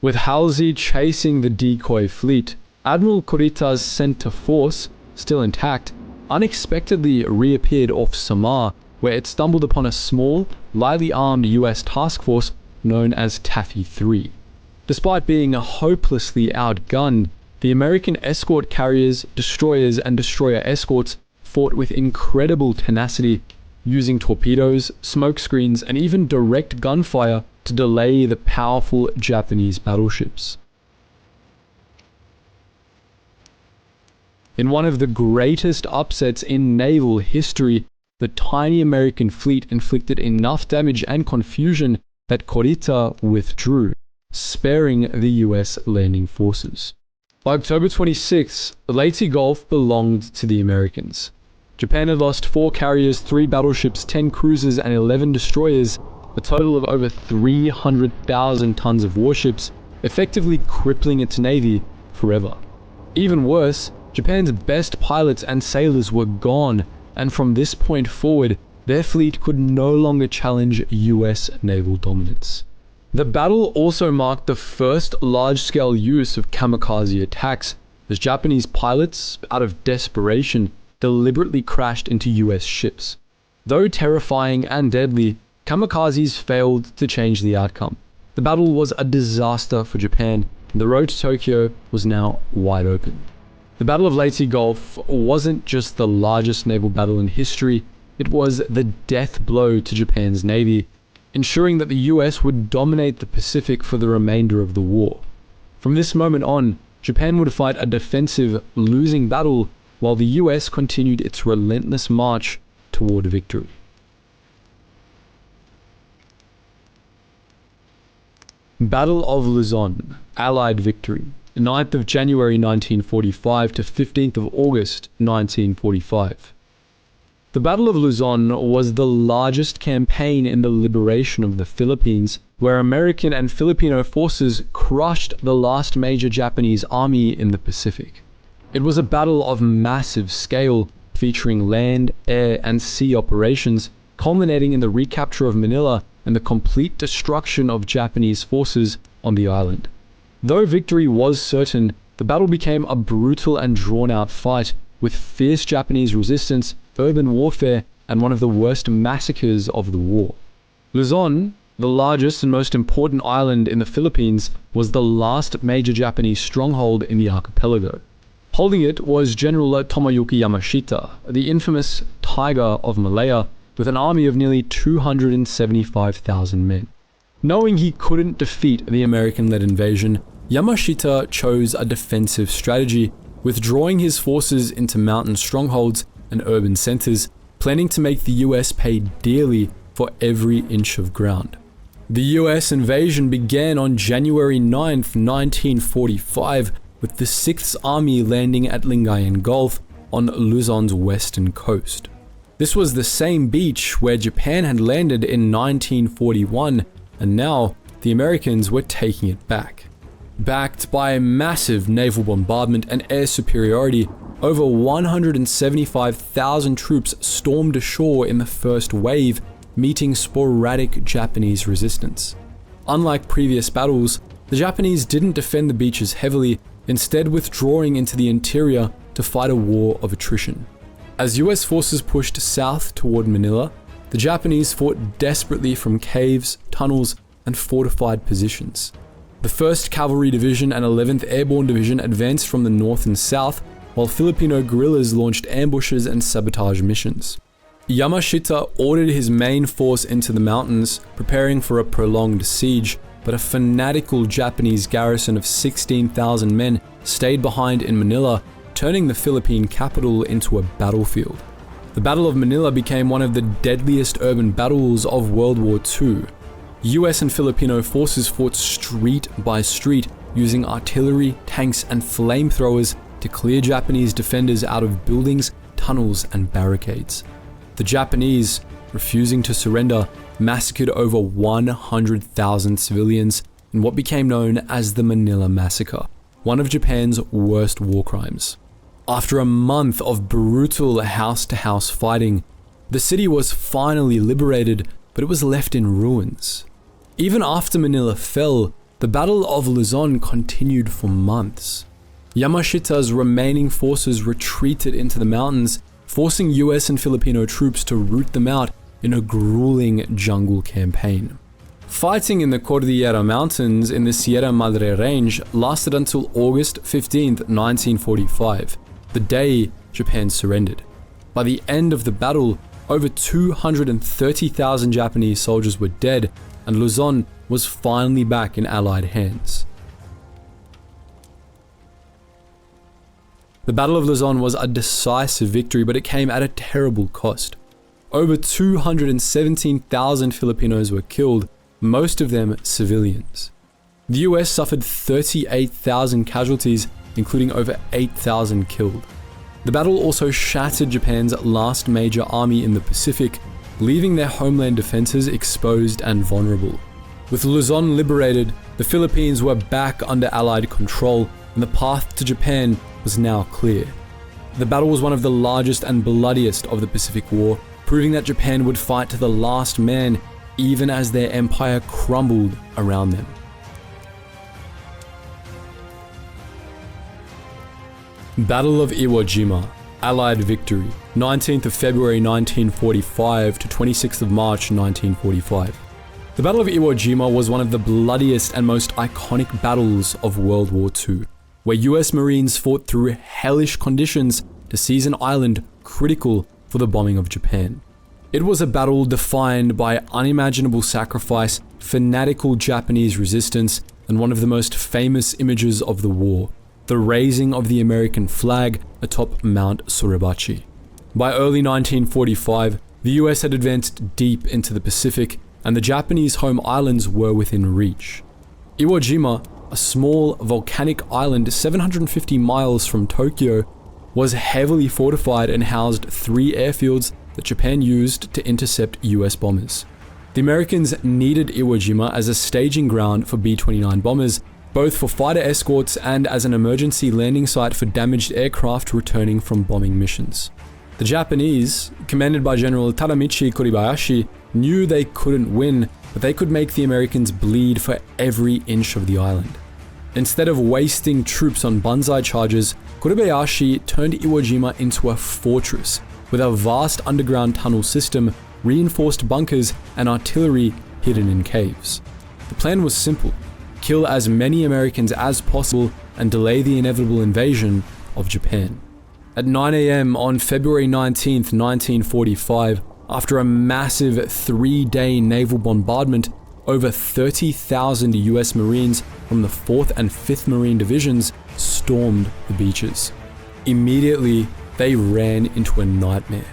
With Halsey chasing the decoy fleet, Admiral Kurita's center force, still intact, unexpectedly reappeared off Samar, where it stumbled upon a small, lightly armed US task force known as Taffy 3. Despite being hopelessly outgunned, the American escort carriers, destroyers, and destroyer escorts fought with incredible tenacity, using torpedoes, smoke screens, and even direct gunfire to delay the powerful Japanese battleships. In one of the greatest upsets in naval history, the tiny American fleet inflicted enough damage and confusion that Kurita withdrew, sparing the US landing forces. By October 26, the Leyte Gulf belonged to the Americans. Japan had lost 4 carriers, 3 battleships, 10 cruisers, and 11 destroyers, a total of over 300,000 tons of warships, effectively crippling its navy forever. Even worse, Japan's best pilots and sailors were gone, and from this point forward, their fleet could no longer challenge US naval dominance. The battle also marked the first large-scale use of kamikaze attacks, as Japanese pilots, out of desperation, deliberately crashed into US ships. Though terrifying and deadly, kamikazes failed to change the outcome. The battle was a disaster for Japan, and the road to Tokyo was now wide open. The Battle of Leyte Gulf wasn't just the largest naval battle in history, it was the death blow to Japan's navy, ensuring that the US would dominate the Pacific for the remainder of the war. From this moment on, Japan would fight a defensive, losing battle, while the US continued its relentless march toward victory. Battle of Luzon, Allied victory, 9th of January 1945 to 15th of August 1945. The Battle of Luzon was the largest campaign in the liberation of the Philippines, where American and Filipino forces crushed the last major Japanese army in the Pacific. It was a battle of massive scale, featuring land, air, and sea operations, culminating in the recapture of Manila and the complete destruction of Japanese forces on the island. Though victory was certain, the battle became a brutal and drawn-out fight, with fierce Japanese resistance, urban warfare, and one of the worst massacres of the war. Luzon, the largest and most important island in the Philippines, was the last major Japanese stronghold in the archipelago. Holding it was General Tomoyuki Yamashita, the infamous Tiger of Malaya, with an army of nearly 275,000 men. Knowing he couldn't defeat the American-led invasion, Yamashita chose a defensive strategy, withdrawing his forces into mountain strongholds and urban centers, planning to make the US pay dearly for every inch of ground. The US invasion began on January 9th, 1945, with the 6th Army landing at Lingayen Gulf on Luzon's western coast. This was the same beach where Japan had landed in 1941, and now the Americans were taking it back. Backed by massive naval bombardment and air superiority, over 175,000 troops stormed ashore in the first wave, meeting sporadic Japanese resistance. Unlike previous battles, the Japanese didn't defend the beaches heavily, instead withdrawing into the interior to fight a war of attrition. As US forces pushed south toward Manila, the Japanese fought desperately from caves, tunnels, and fortified positions. The 1st Cavalry Division and 11th Airborne Division advanced from the north and south, while Filipino guerrillas launched ambushes and sabotage missions. Yamashita ordered his main force into the mountains, preparing for a prolonged siege, but a fanatical Japanese garrison of 16,000 men stayed behind in Manila, turning the Philippine capital into a battlefield. The Battle of Manila became one of the deadliest urban battles of World War II. US and Filipino forces fought street by street, using artillery, tanks, and flamethrowers to clear Japanese defenders out of buildings, tunnels, and barricades. The Japanese, refusing to surrender, massacred over 100,000 civilians in what became known as the Manila Massacre, one of Japan's worst war crimes. After a month of brutal house-to-house fighting, the city was finally liberated, but it was left in ruins. Even after Manila fell, the Battle of Luzon continued for months. Yamashita's remaining forces retreated into the mountains, forcing US and Filipino troops to root them out in a grueling jungle campaign. Fighting in the Cordillera Mountains in the Sierra Madre Range lasted until August 15, 1945, the day Japan surrendered. By the end of the battle, over 230,000 Japanese soldiers were dead, and Luzon was finally back in Allied hands. The Battle of Luzon was a decisive victory, but it came at a terrible cost. Over 217,000 Filipinos were killed, most of them civilians. The US suffered 38,000 casualties, including over 8,000 killed. The battle also shattered Japan's last major army in the Pacific, leaving their homeland defenses exposed and vulnerable. With Luzon liberated, the Philippines were back under Allied control, and the path to Japan was now clear. The battle was one of the largest and bloodiest of the Pacific War, proving that Japan would fight to the last man, even as their empire crumbled around them. Battle of Iwo Jima, Allied victory, 19th of February 1945 to 26th of March 1945. The Battle of Iwo Jima was one of the bloodiest and most iconic battles of World War II, where US Marines fought through hellish conditions to seize an island critical for the bombing of Japan. It was a battle defined by unimaginable sacrifice, fanatical Japanese resistance, and one of the most famous images of the war, the raising of the American flag atop Mount Suribachi. By early 1945, the US had advanced deep into the Pacific, and the Japanese home islands were within reach. Iwo Jima, a small volcanic island 750 miles from Tokyo, was heavily fortified and housed 3 airfields that Japan used to intercept US bombers. The Americans needed Iwo Jima as a staging ground for B-29 bombers, both for fighter escorts and as an emergency landing site for damaged aircraft returning from bombing missions. The Japanese, commanded by General Tadamichi Kuribayashi, knew they couldn't win, but they could make the Americans bleed for every inch of the island. Instead of wasting troops on banzai charges, Kuribayashi turned Iwo Jima into a fortress, with a vast underground tunnel system, reinforced bunkers, and artillery hidden in caves. The plan was simple: kill as many Americans as possible and delay the inevitable invasion of Japan. At 9 AM on February 19, 1945, after a massive 3-day naval bombardment, over 30,000 US Marines from the 4th and 5th Marine Divisions stormed the beaches. Immediately, they ran into a nightmare.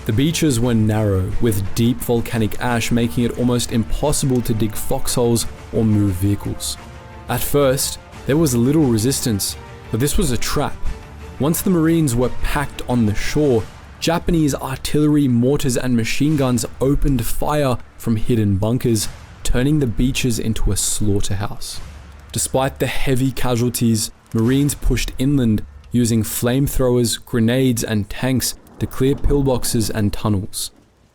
The beaches were narrow, with deep volcanic ash making it almost impossible to dig foxholes or move vehicles. At first, there was little resistance, but this was a trap. Once the Marines were packed on the shore, Japanese artillery, mortars, and machine guns opened fire from hidden bunkers, turning the beaches into a slaughterhouse. Despite the heavy casualties, Marines pushed inland using flamethrowers, grenades, and tanks to clear pillboxes and tunnels.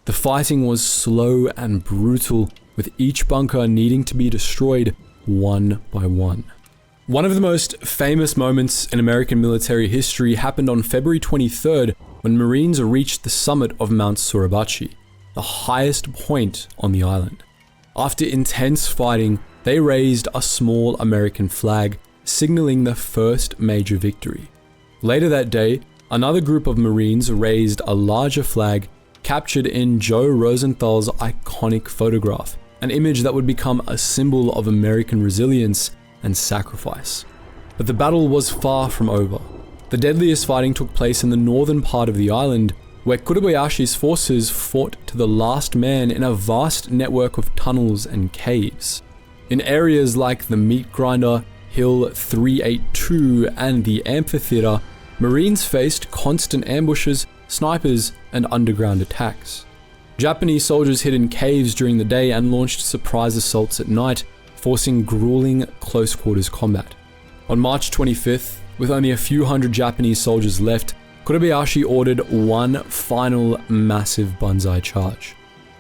The fighting was slow and brutal, with each bunker needing to be destroyed one by one. One of the most famous moments in American military history happened on February 23rd when Marines reached the summit of Mount Suribachi, the highest point on the island. After intense fighting, they raised a small American flag, signaling the first major victory. Later that day, another group of Marines raised a larger flag captured in Joe Rosenthal's iconic photograph, an image that would become a symbol of American resilience and sacrifice. But the battle was far from over. The deadliest fighting took place in the northern part of the island, where Kuribayashi's forces fought to the last man in a vast network of tunnels and caves. In areas like the Meat Grinder, Hill 382, and the Amphitheater, Marines faced constant ambushes, snipers, and underground attacks. Japanese soldiers hid in caves during the day and launched surprise assaults at night, forcing grueling close-quarters combat. On March 25th, with only a few hundred Japanese soldiers left, Kuribayashi ordered one final massive banzai charge.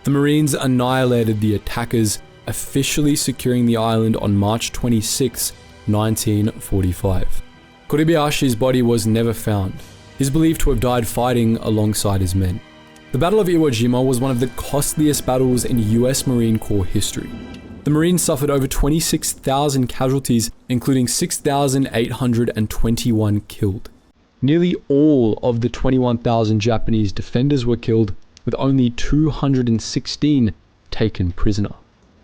The Marines annihilated the attackers, officially securing the island on March 26, 1945. Kuribayashi's body was never found. He's believed to have died fighting alongside his men. The Battle of Iwo Jima was one of the costliest battles in US Marine Corps history. The Marines suffered over 26,000 casualties, including 6,821 killed. Nearly all of the 21,000 Japanese defenders were killed, with only 216 taken prisoner.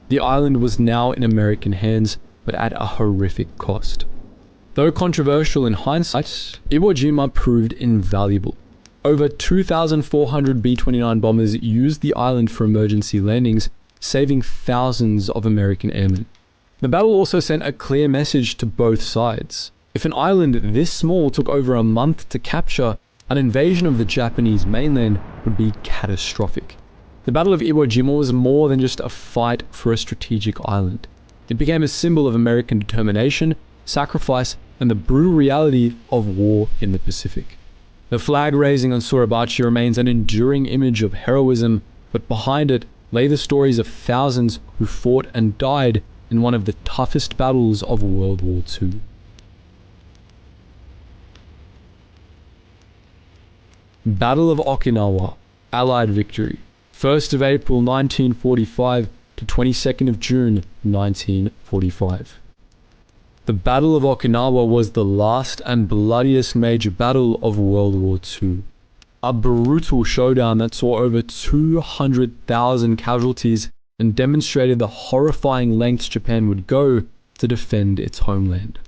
The island was now in American hands, but at a horrific cost. Though controversial in hindsight, Iwo Jima proved invaluable. Over 2,400 B-29 bombers used the island for emergency landings, saving thousands of American airmen. The battle also sent a clear message to both sides. If an island this small took over a month to capture, an invasion of the Japanese mainland would be catastrophic. The Battle of Iwo Jima was more than just a fight for a strategic island. It became a symbol of American determination, sacrifice, and the brutal reality of war in the Pacific. The flag raising on Suribachi remains an enduring image of heroism, but behind it lay the stories of thousands who fought and died in one of the toughest battles of World War II. Battle of Okinawa, Allied victory, 1st of April 1945 to 22nd of June 1945. The Battle of Okinawa was the last and bloodiest major battle of World War II. A brutal showdown that saw over 200,000 casualties and demonstrated the horrifying lengths Japan would go to defend its homeland.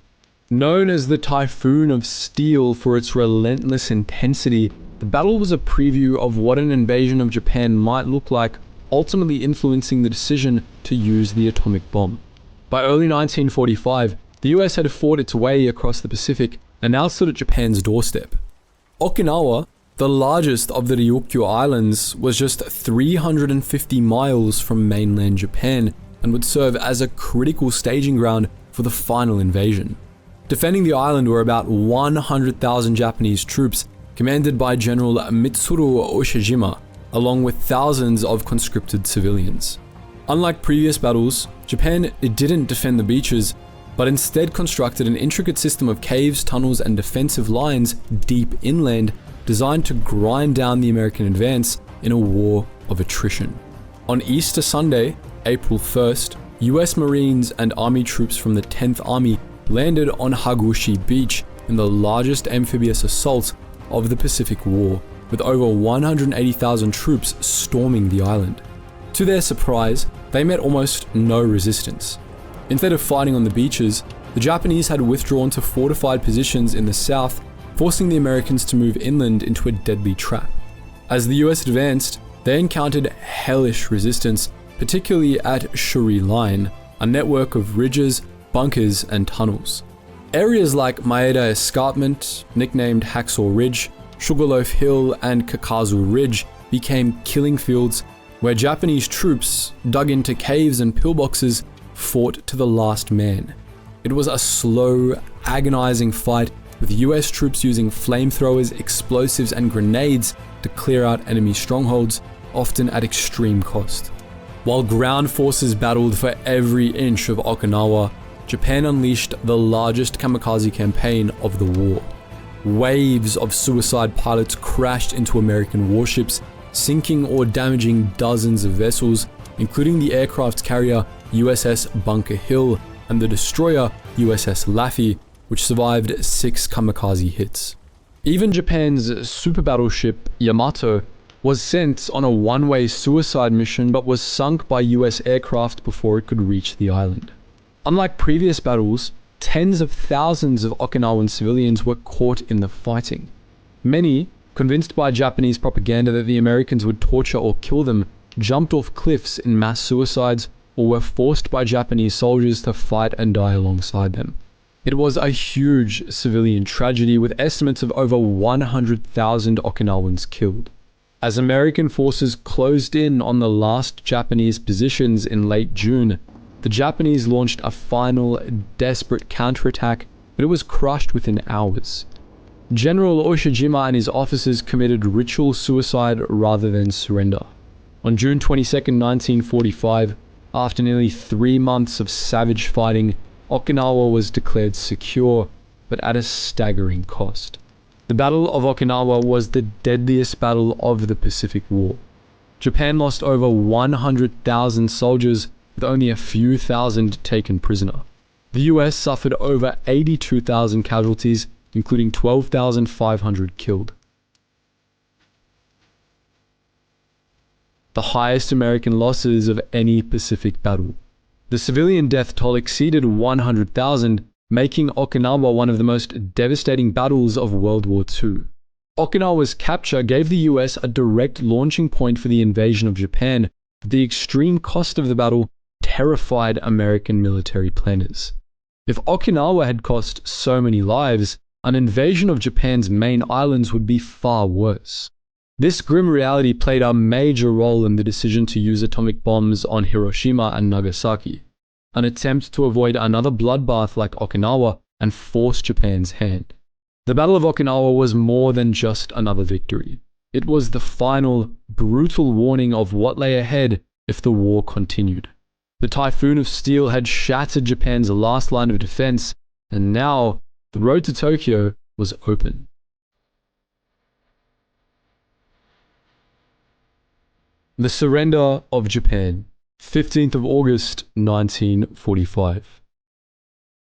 Known as the Typhoon of Steel for its relentless intensity, the battle was a preview of what an invasion of Japan might look like, ultimately influencing the decision to use the atomic bomb. By early 1945, the US had fought its way across the Pacific and now stood at Japan's doorstep. Okinawa, the largest of the Ryukyu Islands, was just 350 miles from mainland Japan and would serve as a critical staging ground for the final invasion. Defending the island were about 100,000 Japanese troops, commanded by General Mitsuru Oshijima, along with thousands of conscripted civilians. Unlike previous battles, Japan didn't defend the beaches, but instead constructed an intricate system of caves, tunnels, and defensive lines deep inland, designed to grind down the American advance in a war of attrition. On Easter Sunday, April 1st, US Marines and Army troops from the 10th Army landed on Hagushi Beach in the largest amphibious assault of the Pacific War, with over 180,000 troops storming the island. To their surprise, they met almost no resistance. Instead of fighting on the beaches, the Japanese had withdrawn to fortified positions in the south, forcing the Americans to move inland into a deadly trap. As the US advanced, they encountered hellish resistance, particularly at Shuri Line, a network of ridges, bunkers, and tunnels. Areas like Maeda Escarpment, nicknamed Hacksaw Ridge, Sugarloaf Hill, and Kakazu Ridge became killing fields where Japanese troops, dug into caves and pillboxes, fought to the last man. It was a slow, agonizing fight, with US troops using flamethrowers, explosives, and grenades to clear out enemy strongholds, often at extreme cost. While ground forces battled for every inch of Okinawa, Japan unleashed the largest kamikaze campaign of the war. Waves of suicide pilots crashed into American warships, sinking or damaging dozens of vessels, including the aircraft carrier USS Bunker Hill and the destroyer USS Laffey, which survived 6 kamikaze hits. Even Japan's super battleship Yamato was sent on a one-way suicide mission but was sunk by US aircraft before it could reach the island. Unlike previous battles, tens of thousands of Okinawan civilians were caught in the fighting. Many, convinced by Japanese propaganda that the Americans would torture or kill them, jumped off cliffs in mass suicides or were forced by Japanese soldiers to fight and die alongside them. It was a huge civilian tragedy, with estimates of over 100,000 Okinawans killed. As American forces closed in on the last Japanese positions in late June, the Japanese launched a final, desperate counterattack, but it was crushed within hours. General Oshijima and his officers committed ritual suicide rather than surrender. On June 22, 1945, after nearly 3 months of savage fighting, Okinawa was declared secure, but at a staggering cost. The Battle of Okinawa was the deadliest battle of the Pacific War. Japan lost over 100,000 soldiers, with only a few thousand taken prisoner. The US suffered over 82,000 casualties, including 12,500 killed. The highest American losses of any Pacific battle. The civilian death toll exceeded 100,000, making Okinawa one of the most devastating battles of World War II. Okinawa's capture gave the US a direct launching point for the invasion of Japan, but the extreme cost of the battle terrified American military planners. If Okinawa had cost so many lives, an invasion of Japan's main islands would be far worse. This grim reality played a major role in the decision to use atomic bombs on Hiroshima and Nagasaki, an attempt to avoid another bloodbath like Okinawa and force Japan's hand. The Battle of Okinawa was more than just another victory. It was the final, brutal warning of what lay ahead if the war continued. The typhoon of steel had shattered Japan's last line of defense, and now the road to Tokyo was open. The surrender of Japan, 15th of August 1945.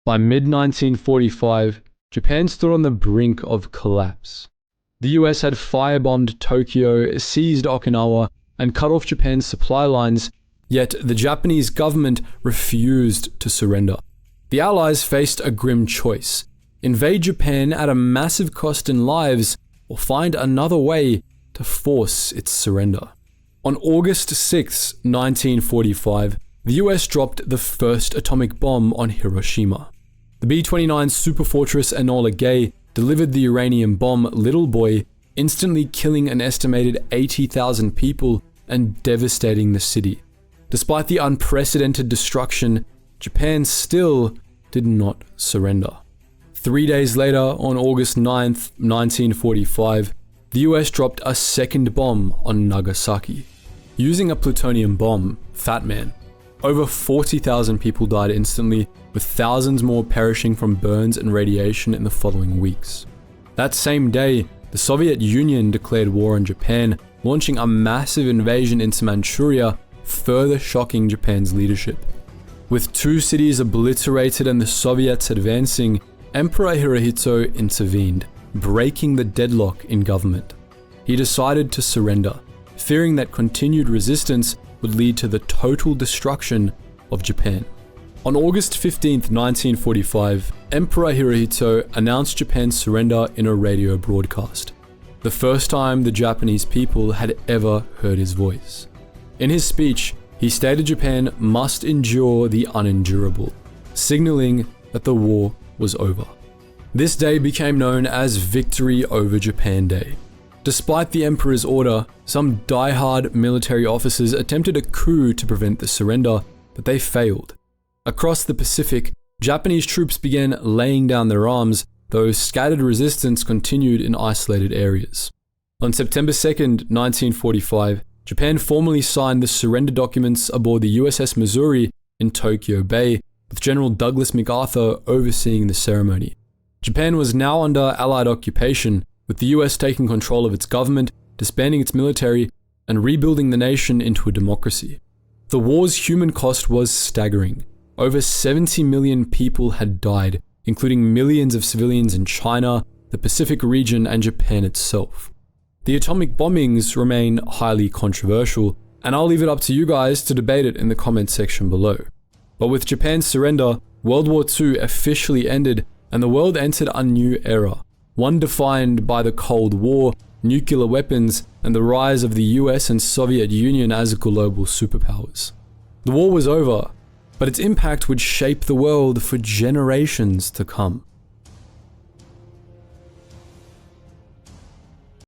By mid-1945, Japan stood on the brink of collapse. The US had firebombed Tokyo, seized Okinawa, and cut off Japan's supply lines, yet the Japanese government refused to surrender. The Allies faced a grim choice: invade Japan at a massive cost in lives, or find another way to force its surrender. On August 6, 1945, the US dropped the first atomic bomb on Hiroshima. The B-29 superfortress Enola Gay delivered the uranium bomb Little Boy, instantly killing an estimated 80,000 people and devastating the city. Despite the unprecedented destruction, Japan still did not surrender. 3 days later, on August 9, 1945, the US dropped a second bomb on Nagasaki. Using a plutonium bomb, Fat Man, over 40,000 people died instantly, with thousands more perishing from burns and radiation in the following weeks. That same day, the Soviet Union declared war on Japan, launching a massive invasion into Manchuria, further shocking Japan's leadership. With two cities obliterated and the Soviets advancing, Emperor Hirohito intervened, breaking the deadlock in government. He decided to surrender, fearing that continued resistance would lead to the total destruction of Japan. On August 15, 1945, Emperor Hirohito announced Japan's surrender in a radio broadcast, the first time the Japanese people had ever heard his voice. In his speech, he stated Japan must endure the unendurable, signaling that the war was over. This day became known as Victory over Japan Day. Despite the emperor's order, some die-hard military officers attempted a coup to prevent the surrender, but they failed. Across the Pacific, Japanese troops began laying down their arms, though scattered resistance continued in isolated areas. On September 2, 1945, Japan formally signed the surrender documents aboard the USS Missouri in Tokyo Bay, with General Douglas MacArthur overseeing the ceremony. Japan was now under Allied occupation, with the US taking control of its government, disbanding its military, and rebuilding the nation into a democracy. The war's human cost was staggering. Over 70 million people had died, including millions of civilians in China, the Pacific region, and Japan itself. The atomic bombings remain highly controversial, and I'll leave it up to you guys to debate it in the comment section below. But with Japan's surrender, World War II officially ended, and the world entered a new era, one defined by the Cold War, nuclear weapons, and the rise of the US and Soviet Union as global superpowers. The war was over, but its impact would shape the world for generations to come.